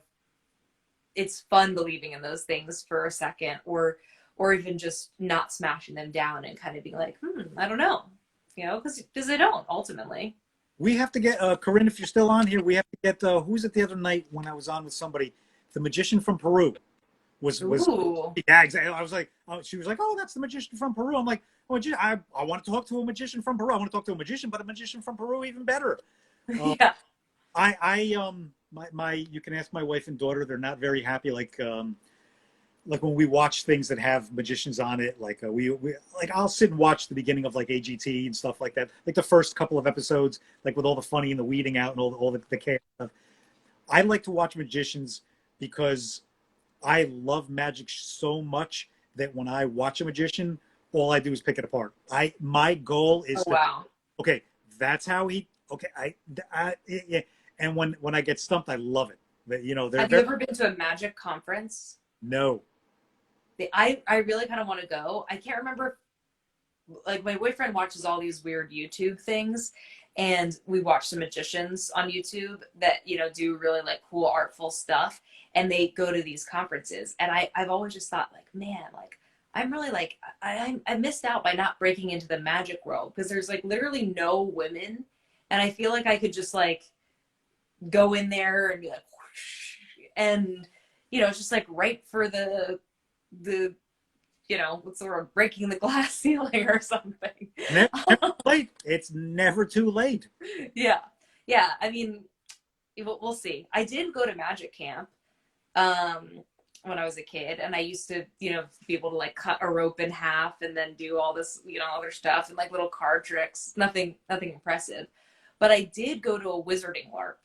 it's fun believing in those things for a second, or even just not smashing them down and kind of being like, I don't know, because they don't ultimately. We have to get Corinne, if you're still on here. We have to get who's it the other night when I was on with somebody, the magician from Peru was Ooh. yeah, exactly. I was like, she was like, oh, that's the magician from Peru. I'm like, oh, I want to talk to a magician from Peru. I want to talk to a magician, but a magician from Peru even better. Yeah. My you can ask my wife and daughter. They're not very happy. Like when we watch things that have magicians on it, like we like I'll sit and watch the beginning of like AGT and stuff like that, like the first couple of episodes, like with all the funny and the weeding out and all the chaos stuff. I like to watch magicians because I love magic so much that when I watch a magician, all I do is pick it apart. My goal is Wow. Okay, that's how he. Okay, yeah. And when I get stumped, I love it. Have you ever been to a magic conference? No. I really kind of want to go. I can't remember. Like my boyfriend watches all these weird YouTube things, and we watch some magicians on YouTube that do really like cool artful stuff, and they go to these conferences. And I've always just thought like, man, like I'm really like I missed out by not breaking into the magic world, because there's like literally no women, and I feel like I could just like go in there and be like, whoosh, and it's just like right for the what's the word, breaking the glass ceiling or something. Never too late. It's never too late. Yeah. I mean, we'll see. I did go to magic camp when I was a kid, and I used to be able to like cut a rope in half and then do all this other stuff and like little card tricks. Nothing impressive. But I did go to a wizarding LARP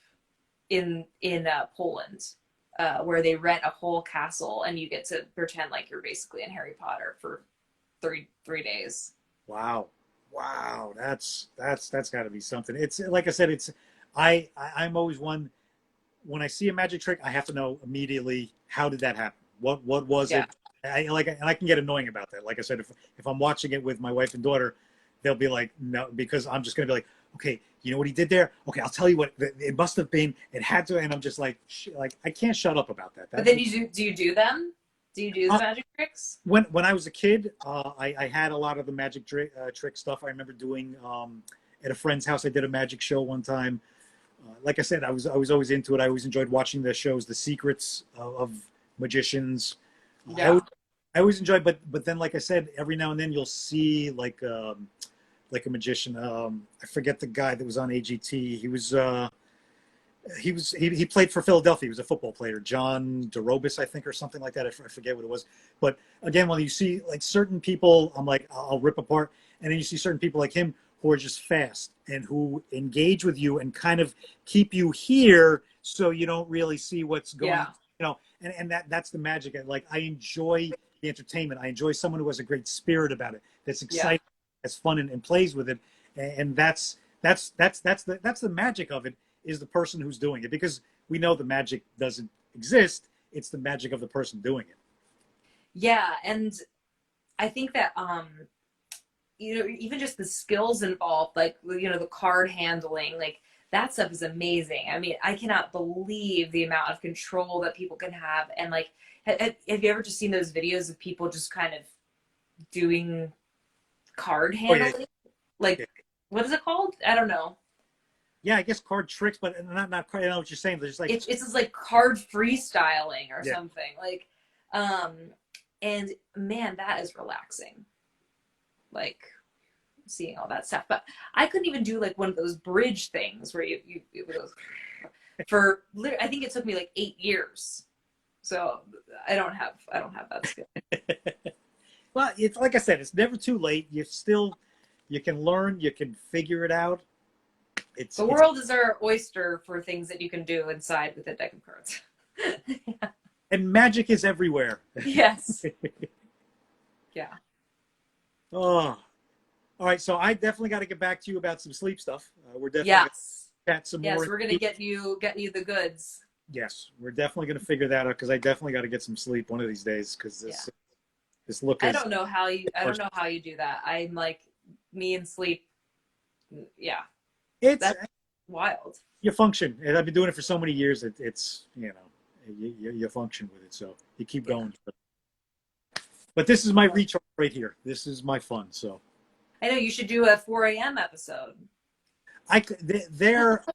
in Poland. Where they rent a whole castle and you get to pretend like you're basically in Harry Potter for three days. Wow, that's got to be something. It's like I said, I'm always one, when I see a magic trick, I have to know immediately, how did that happen? What was it? And I can get annoying about that. Like I said, if I'm watching it with my wife and daughter, they'll be like, no, because I'm just gonna be like, okay, you know what he did there? Okay, I'll tell you what it must have been. It had to, and I'm just like I can't shut up about that. But then do you do them? Do you do the magic tricks? When I was a kid, I had a lot of the magic trick stuff. I remember doing at a friend's house. I did a magic show one time. Like I said, I was always into it. I always enjoyed watching the shows, The Secrets of magicians. Yeah. I always enjoyed, but then, like I said, every now and then you'll see like a magician. I forget the guy that was on AGT. He played for Philadelphia. He was a football player, John DeRobis, I think, or something like that. I forget what it was. But again, when you see like certain people, I'm like, I'll rip apart. And then you see certain people like him who are just fast and who engage with you and kind of keep you here so you don't really see what's going on. You know, and that's the magic. Like, I enjoy the entertainment. I enjoy someone who has a great spirit about it, that's excited, has fun, and plays with it. And that's the magic of it, is the person who's doing it, because we know the magic doesn't exist. It's the magic of the person doing it. Yeah, and I think that you know, even just the skills involved, like, you know, the card handling, like, that stuff is amazing. I mean, I cannot believe the amount of control that people can have. And like, have you ever just seen those videos of people just kind of doing card handling? Oh, yeah. Like, what is it called? I don't know. Yeah, I guess card tricks, but not quite. I know what you're saying. There's like It's just like card freestyling or something. Like, and man, that is relaxing. Like, seeing all that stuff. But I couldn't even do like one of those bridge things where you for I think it took me like 8 years. So I don't have that skill. Well, it's like I said, it's never too late. You can learn, you can figure it out. The world is our oyster for things that you can do inside with a deck of cards. Yeah. And magic is everywhere. Yes. Yeah. Oh, all right. So I definitely got to get back to you about some sleep stuff. We're definitely Yes. gonna chat some more. Yes, we're gonna get you the goods. Yes, we're definitely gonna figure that out, because I definitely got to get some sleep one of these days, because this look is. I don't know how you do that. I'm like, me and sleep. Yeah. That's wild. You function, and I've been doing it for so many years. It's you function with it, so you keep going. But this is my recharge right here. This is my fun. So I know you should do a 4 a.m. episode. The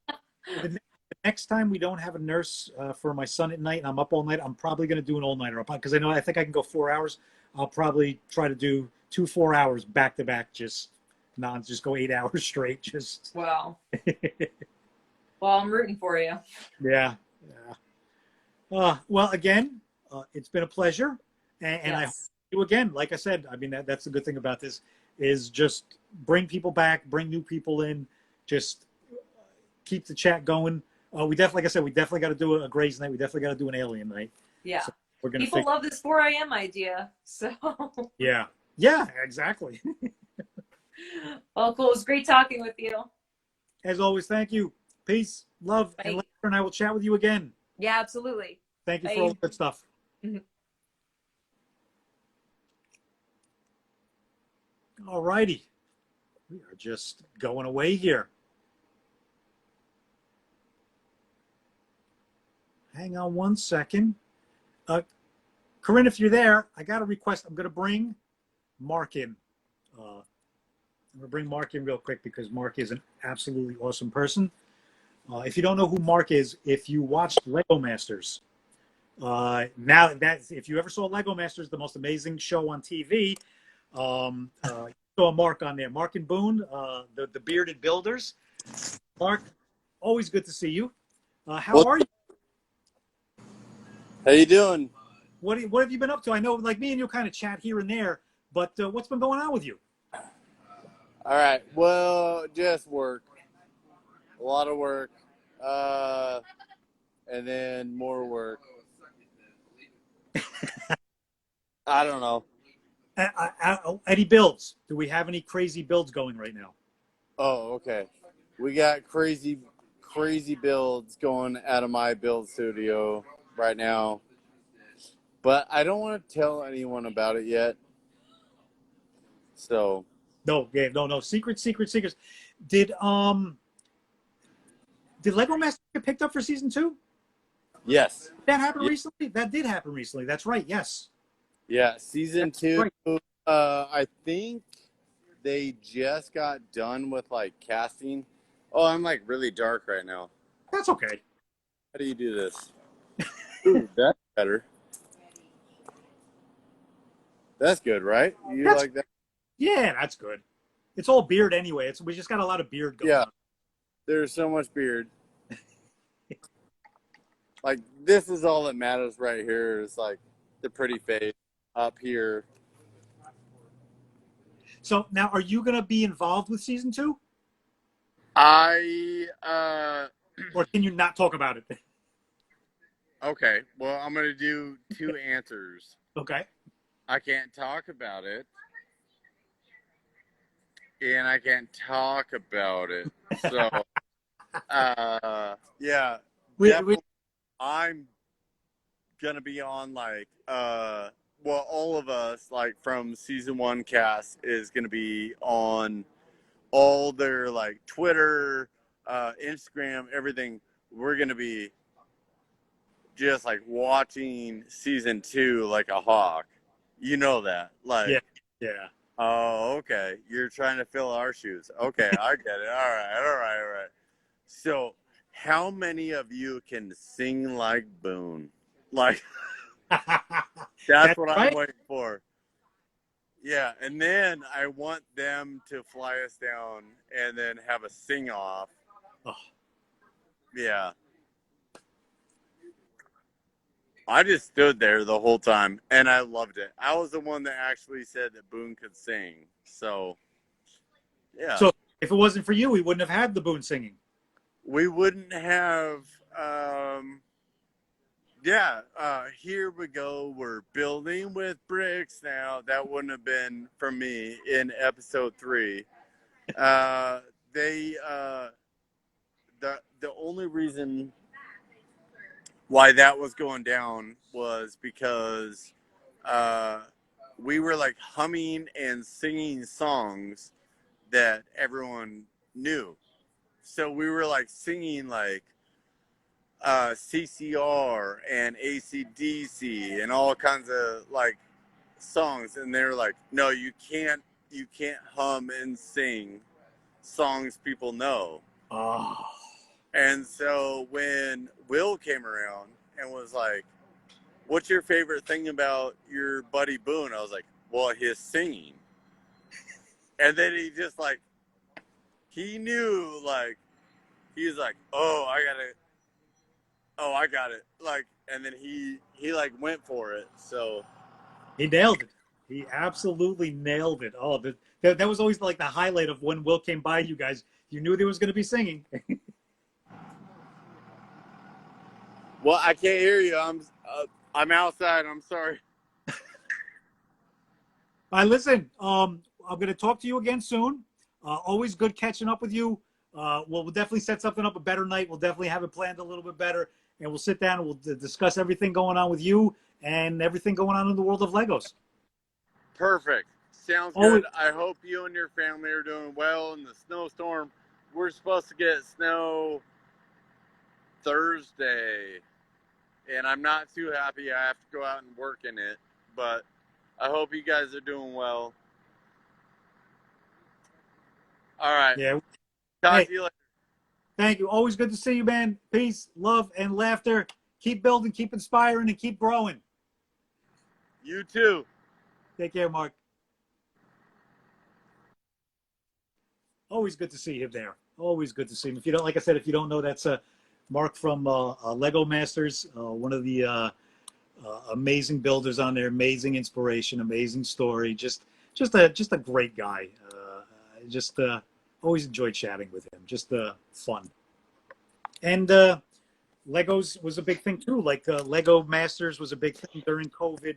next time we don't have a nurse for my son at night, and I'm up all night, I'm probably going to do an all-nighter, because I think I can go 4 hours. I'll probably try to do 2 4 hours back to back, just go 8 hours straight. Just wow. Well, I'm rooting for you. Yeah. Well, again, it's been a pleasure, and I hope you again. Like I said, I mean, that's the good thing about this, is just bring people back, bring new people in, just keep the chat going. We definitely got to do a Grey's night. We definitely got to do an Alien night. Yeah. So we're gonna people love this 4 a.m. idea. So yeah, exactly. Well, cool. It was great talking with you. As always, thank you. Peace, love, and later, and I will chat with you again. Yeah, absolutely. Thank you for all the good stuff. All righty. We are just going away here. Hang on one second. Corinne, if you're there, I got a request. I'm going to bring Mark in. I'm going to bring Mark in real quick, because Mark is an absolutely awesome person. If you don't know who Mark is, if you watched Lego Masters, if you ever saw Lego Masters, the most amazing show on TV, you saw Mark on there. Mark and Boone, the Bearded Builders. Mark, always good to see you. How are you? How you doing? What have you been up to? I know, like, me and you kind of chat here and there, but what's been going on with you? All right. Well, just work. A lot of work. And then more work. I don't know. Any builds? Do we have any crazy builds going right now? Oh, okay. We got crazy builds going out of my build studio right now. But I don't want to tell anyone about it yet. So. No. Secrets. Did Lego Masters get picked up for season 2? Yes. That happened recently? That did happen recently. That's right. Yes. Yeah, season That's two. great. I think they just got done with like casting. Oh, I'm like really dark right now. That's okay. How do you do this? Ooh, that's better. That's good, right? You That's like that? Yeah, that's good. It's all beard anyway. We just got a lot of beard going Yeah, on. there's so much beard. Like this is all that matters right here. Is like the pretty face up here. So now, are you going to be involved with season 2, I or can you not talk about it? okay. Well, I'm gonna do two answers. Okay. I can't talk about it, and I can't talk about it. So, yeah, We, definitely. I'm gonna be on like well, all of us like from season 1 cast is gonna be on all their like Twitter, Instagram, everything. We're gonna be just like watching season 2 like a hawk. You know that, yeah, like. yeah. Oh, okay. You're trying to fill our shoes. Okay, I get it. All right. So, how many of you can sing like Boone? Like, that's That's what I'm right. waiting for. Yeah, and then I want them to fly us down and then have a sing off. Oh, Yeah. I just stood there the whole time and I loved it. I was the one that actually said that Boone could sing. So, yeah. so if it wasn't for you, we wouldn't have had the Boone singing. We wouldn't have here we go, we're building with bricks now. That wouldn't have been for me in episode 3. They the only reason why that was going down was because we were like humming and singing songs that everyone knew. So we were like singing like CCR and AC/DC and all kinds of like songs, and they're like, no, you can't hum and sing songs people know. Oh, And so when Will came around and was like, what's your favorite thing about your buddy Boone? I was like, well, his singing. And then he just like, he knew, like, he was like, oh, I got it. Like, and then he like went for it. So he nailed it. He absolutely nailed it. Oh, that was always like the highlight of when Will came by. You guys, you knew there was going to be singing. well, I can't hear you. I'm outside. I'm sorry. All right, listen. I'm going to talk to you again soon. Always good catching up with you. We'll definitely set something up a better night. We'll definitely have it planned a little bit better, and we'll sit down and we'll discuss everything going on with you and everything going on in the world of Legos. Perfect. Sounds Always, good. I hope you and your family are doing well in the snowstorm. We're supposed to get snow Thursday, and I'm not too happy I have to go out and work in it, but I hope you guys are doing well. All right. yeah. Talk Hey, to you later. thank you. Always good to see you, man. Peace, love, and laughter. Keep building, keep inspiring, and keep growing. You too. Take care, Mark. Always good to see him there. Always good to see him. If you don't, like I said, if you don't know, that's Mark from Lego Masters, one of the amazing builders on there. Amazing inspiration, amazing story. Just a great guy. Just always enjoyed chatting with him. Just fun. And Legos was a big thing too. Like Lego Masters was a big thing during COVID.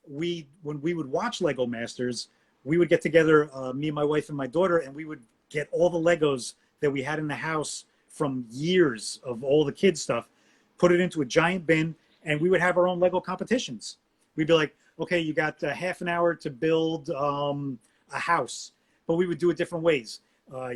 When we would watch Lego Masters, we would get together, me, my wife, and my daughter, and we would get all the Legos that we had in the house from years of all the kids stuff, put it into a giant bin, and we would have our own Lego competitions. We'd be like, okay, you got half an hour to build a house, but we would do it different ways.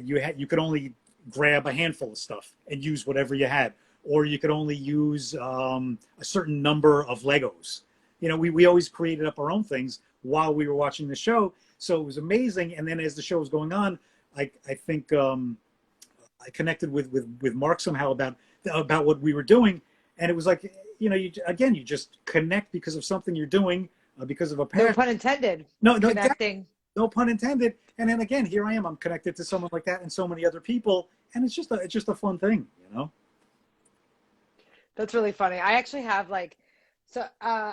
You could only grab a handful of stuff and use whatever you had, or you could only use a certain number of Legos. we always created up our own things while we were watching the show. So it was amazing. And then as the show was going on, I think I connected with Mark somehow about what we were doing. And it was like, you just connect because of something you're doing, because of a No passion. pun intended. No, Connecting. no pun intended. And then again, here I am. I'm connected to someone like that and so many other people, and it's just a fun thing, That's really funny. I actually have I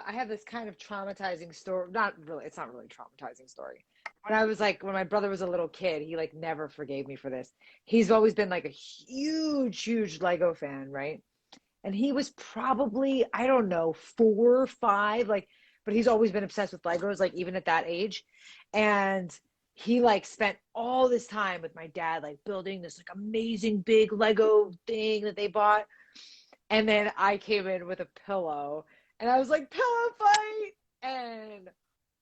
have this kind of traumatizing story. Not really. It's not really a traumatizing story. When my brother was a little kid, he like never forgave me for this. He's always been like a huge, huge Lego fan, right? And he was probably, I don't know, 4 or 5, but he's always been obsessed with Legos, like even at that age. And he like spent all this time with my dad, like building this like amazing big Lego thing that they bought. And then I came in with a pillow and I was like, pillow fight. And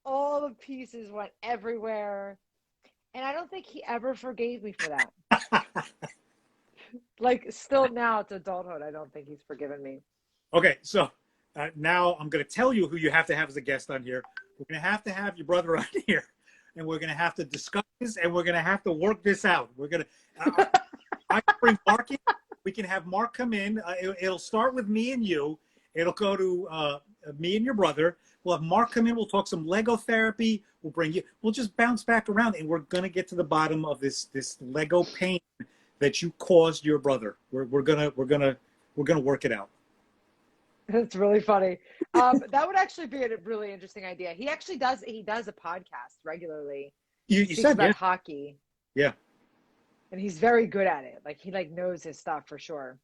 all the pieces went everywhere. And I don't think he ever forgave me for that. Like still now to adulthood, I don't think he's forgiven me. Okay, so now I'm going to tell you who you have to have as a guest on here. We're going to have your brother on here, and we're going to have to discuss this, and we're going to have to work this out. We're going to. I bring Mark in. We can have Mark come in. It'll start with me and you. It'll go to me and your brother. We'll have Mark come in. We'll talk some Lego therapy. We'll bring you. We'll just bounce back around, and we're going to get to the bottom of this Lego pain that you caused your brother. We're gonna work it out. It's really funny. That would actually be a really interesting idea. He does a podcast regularly. You said about hockey. Yeah. And he's very good at it. Like he knows his stuff for sure.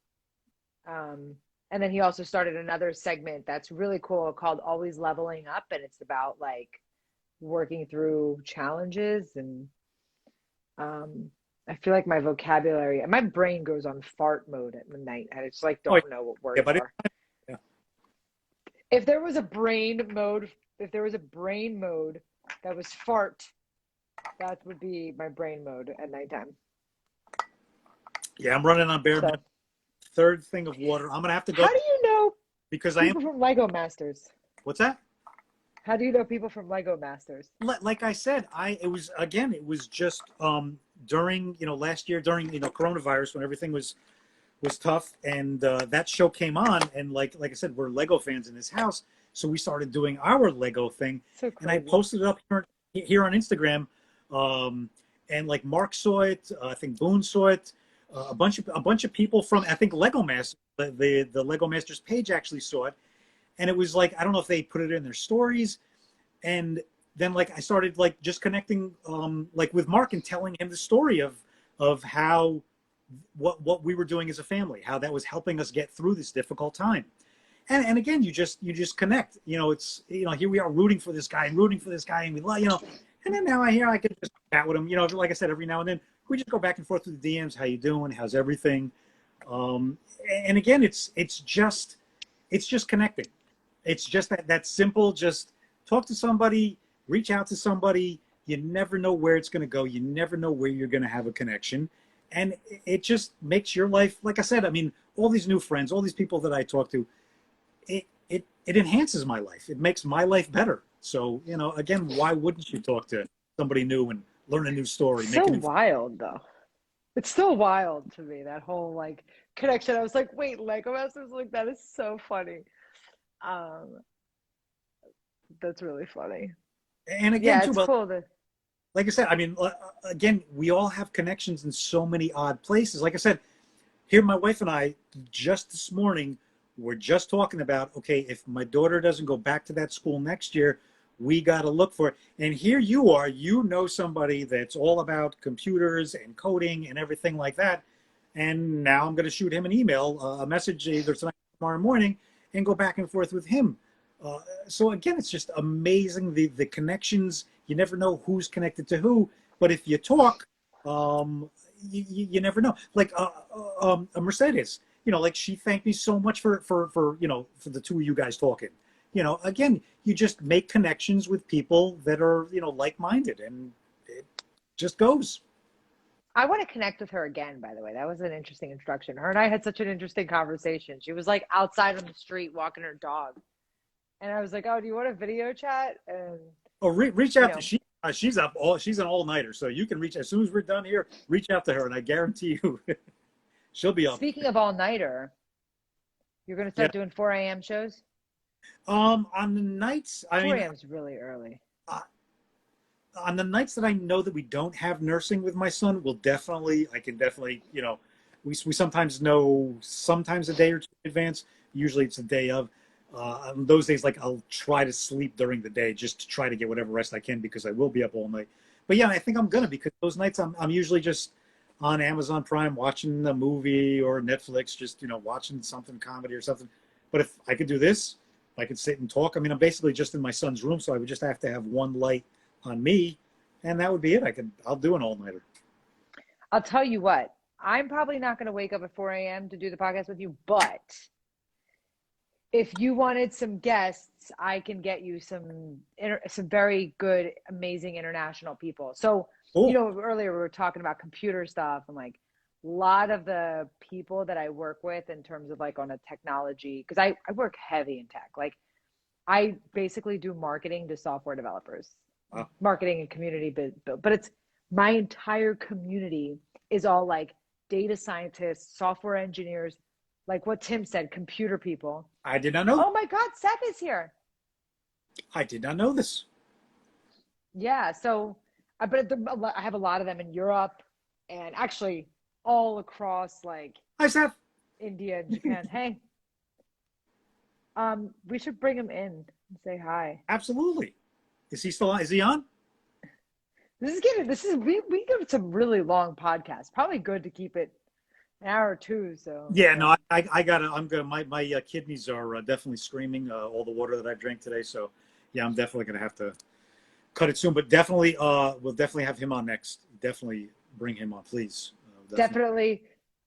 And then he also started another segment that's really cool called Always Leveling Up, and it's about like working through challenges. And I feel like my vocabulary, my brain goes on fart mode at night. I just like don't know what words are. Yeah. If there was a brain mode that was fart, that would be my brain mode at nighttime. Yeah, I'm running on bare minimum. Third thing of water. I'm gonna have to go. How do you know? Because people from Lego Masters. What's that? How do you know people from Lego Masters? Like I said, it was just during last year during coronavirus when everything was tough, and that show came on, and like I said, we're Lego fans in this house, so we started doing our Lego thing. So and I posted it up here on Instagram, and like Mark saw it, I think Boone saw it, a bunch of people from I think Lego Masters, the Lego Masters page actually saw it, and it was like I don't know if they put it in their stories, and then like I started like just connecting like with Mark and telling him the story of how what we were doing as a family, how that was helping us get through this difficult time. And again, you just connect. It's here we are rooting for this guy, and we love and then now I can just chat with him. Like I said, every now and then we just go back and forth through the DMs. How you doing? How's everything? And again, it's just connecting. It's just that simple. Just talk to somebody, reach out to somebody. You never know where it's going to go. You never know where you're going to have a connection. And it just makes your life, like I said, I mean, all these new friends, all these people that I talk to, it enhances my life. It makes my life better. So, again, why wouldn't you talk to somebody new and learn a new story? So wild, though. It's still wild to me, that whole, like, connection. I was like, wait, Lego Masters? Like, that is so funny. That's really funny. And again, yeah, it's cool. Like I said, I mean, again, we all have connections in so many odd places. Like I said, here, my wife and I, just this morning, we're just talking about, okay, if my daughter doesn't go back to that school next year, we got to look for it. And here you are, somebody that's all about computers and coding and everything like that. And now I'm going to shoot him an email, a message either tonight or tomorrow morning, and go back and forth with him. So again, it's just amazing, the connections. You never know who's connected to who, but if you talk, you never know. Like Mercedes, like she thanked me so much for the two of you guys talking. Again, you just make connections with people that are like-minded, and it just goes. I want to connect with her again, by the way. That was an interesting introduction. Her and I had such an interesting conversation. She was like outside on the street walking her dog. And I was like, oh, do you want a video chat? And, Oh, reach you out to know, she's up all she's an all nighter, so you can reach as soon as we're done here. Reach out to her, and I guarantee you, she'll be up. speaking of all-nighter, you're going to Yeah. start doing 4 a.m. shows? On the nights, I 4 mean, a.m. is really early. uh, on the nights that I know that we don't have nursing with my son, I can definitely, we sometimes know sometimes a day or two in advance. Usually it's a day of. On those days, like I'll try to sleep during the day just to try to get whatever rest I can because I will be up all night. But yeah, I think I'm gonna because those nights I'm usually just on Amazon Prime watching a movie or Netflix, just watching something comedy or something. But if I could do this, I could sit and talk. I mean, I'm basically just in my son's room, so I would just have to have one light on me, and that would be it. I'll do an all-nighter. I'll tell you what, I'm probably not going to wake up at 4 a.m. to do the podcast with you, but if you wanted some guests, I can get you some very good, amazing international people. So, Cool. earlier we were talking about computer stuff, and like a lot of the people that I work with in terms of like on a technology, because I work heavy in tech. Like I basically do marketing to software developers, Wow. marketing and community build, but it's my entire community is all like data scientists, software engineers, like what Tim said, computer people. I did not know. Oh my God, Seth is here. I did not know this. Yeah, so I have a lot of them in Europe and actually all across like Hi, Seth. India and Japan. Hey, we should bring him in and say hi. Absolutely. Is he still on? Is he on? We give some really long podcasts. Probably good to keep it an hour or two. So Yeah, no, I gotta. I'm gonna. My kidneys are definitely screaming. All the water that I drank today. So, yeah, I'm definitely gonna have to cut it soon. But definitely, we'll definitely have him on next. Definitely bring him on, please. Definitely.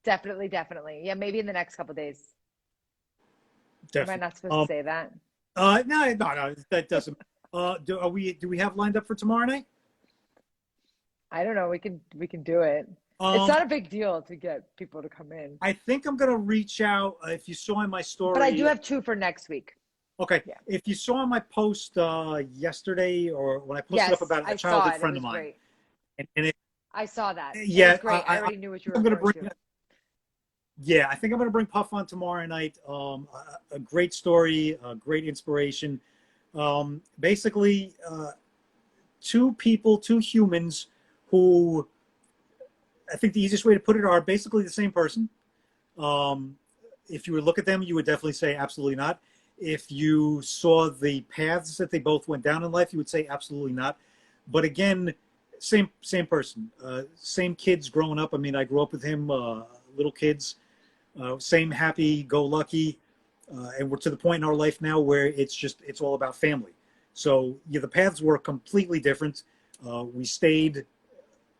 Yeah, maybe in the next couple of days. Definitely. Am I not supposed to say that? No, that doesn't. Do we have lined up for tomorrow night? I don't know. We can do it. It's not a big deal to get people to come in. I think I'm gonna reach out. If you saw in my story, But I do have 2 for next week. Okay. Yeah. If you saw in my post yesterday or when I posted up about a childhood friend of mine, great. and I saw that. Yeah, it was great. I already knew what you were I'm gonna referring bring. to. Yeah, I think I'm gonna bring Puff on tomorrow night. A great story, a great inspiration. Basically, 2 humans who I think the easiest way to put it are basically the same person. If you would look at them, you would definitely say absolutely not. If you saw the paths that they both went down in life, you would say absolutely not. But again, same person, same kids growing up. I mean, I grew up with him, little kids, same happy-go-lucky, and we're to the point in our life now where it's all about family. So yeah, the paths were completely different. We stayed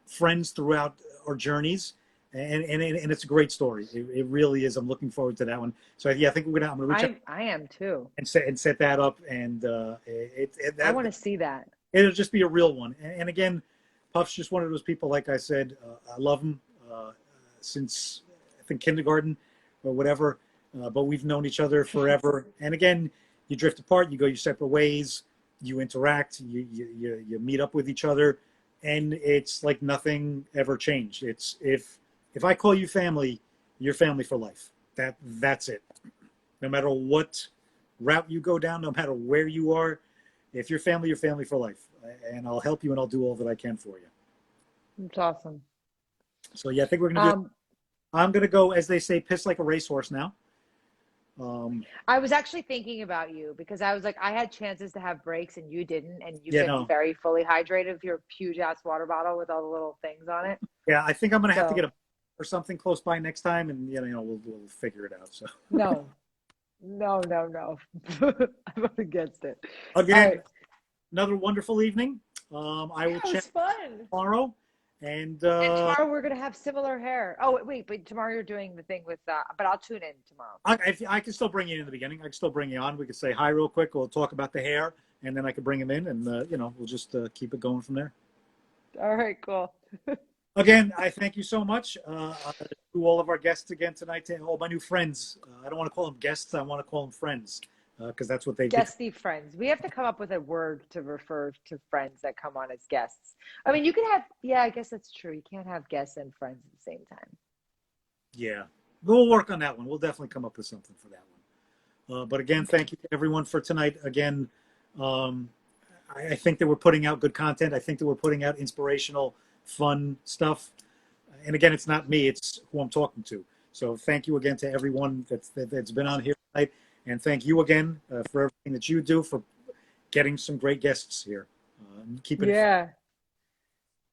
friends throughout our journeys, and it's a great story. It really is. I'm looking forward to that one. So yeah, I think I'm gonna reach out. I am too. And set that up, and I want to see that. It'll just be a real one. And again, Puff's just one of those people. Like I said, I love him since I think kindergarten or whatever. But we've known each other forever. And again, you drift apart, you go your separate ways, you interact, you meet up with each other, and it's like nothing ever changed. It's if I call you family, you're family for life. That's it. No matter what route you go down, no matter where you are, if you're family for life. And I'll help you and I'll do all that I can for you. It's awesome. So yeah, I think we're gonna do. I'm gonna go, as they say, piss like a racehorse now. I was actually thinking about you because I was like, I had chances to have breaks and you didn't, and you've Yeah, been no. very fully hydrated with your huge ass water bottle with all the little things on it. Yeah, I think I'm gonna have to So- get a or something close by next time, and we'll figure it out. So No. I'm against it. again, All right. another wonderful evening. I will It was check fun. tomorrow, and And tomorrow we're gonna have similar hair. Oh wait, but tomorrow you're doing the thing with. But I'll tune in tomorrow. I can still bring you in the beginning. I can still bring you on. We could say hi real quick. We'll talk about the hair, and then I could bring him in, and we'll just keep it going from there. All right, cool. Again, I thank you so much to all of our guests again tonight, to all my new friends. I don't want to call them guests. I want to call them friends. because that's what they Guesty friends. We have to come up with a word to refer to friends that come on as guests. I mean, you can have, yeah, I guess that's true. You can't have guests and friends at the same time. Yeah, we'll work on that one. We'll definitely come up with something for that one. But again, thank you to everyone for tonight. Again, I think that we're putting out good content. I think that we're putting out inspirational, fun stuff. And again, it's not me, it's who I'm talking to. So thank you again to everyone that's been on here tonight. And thank you again for everything that you do, for getting some great guests here. Keeping it fun. Yeah.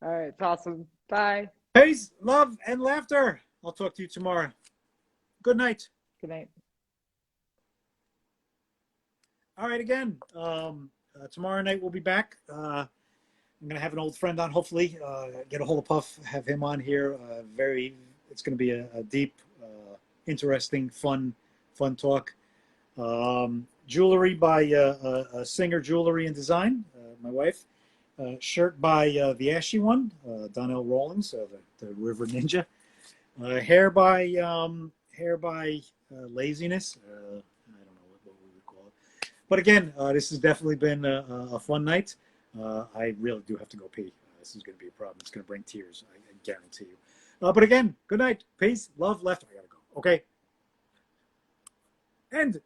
All right. It's awesome. Bye. Peace, love, and laughter. I'll talk to you tomorrow. Good night. Good night. All right, again, tomorrow night we'll be back. I'm going to have an old friend on, hopefully. Get a hold of Puff, have him on here. It's going to be a deep, interesting, fun talk. Jewelry by Singer Jewelry and Design, my wife. Shirt by the Ashy One, Donnell Rawlings, the River Ninja. Hair by Laziness. I don't know what we would call it. But again, this has definitely been a fun night. I really do have to go pee. This is going to be a problem. It's going to bring tears. I guarantee you. But again, good night. Peace, love, left. I got to go. Okay. End.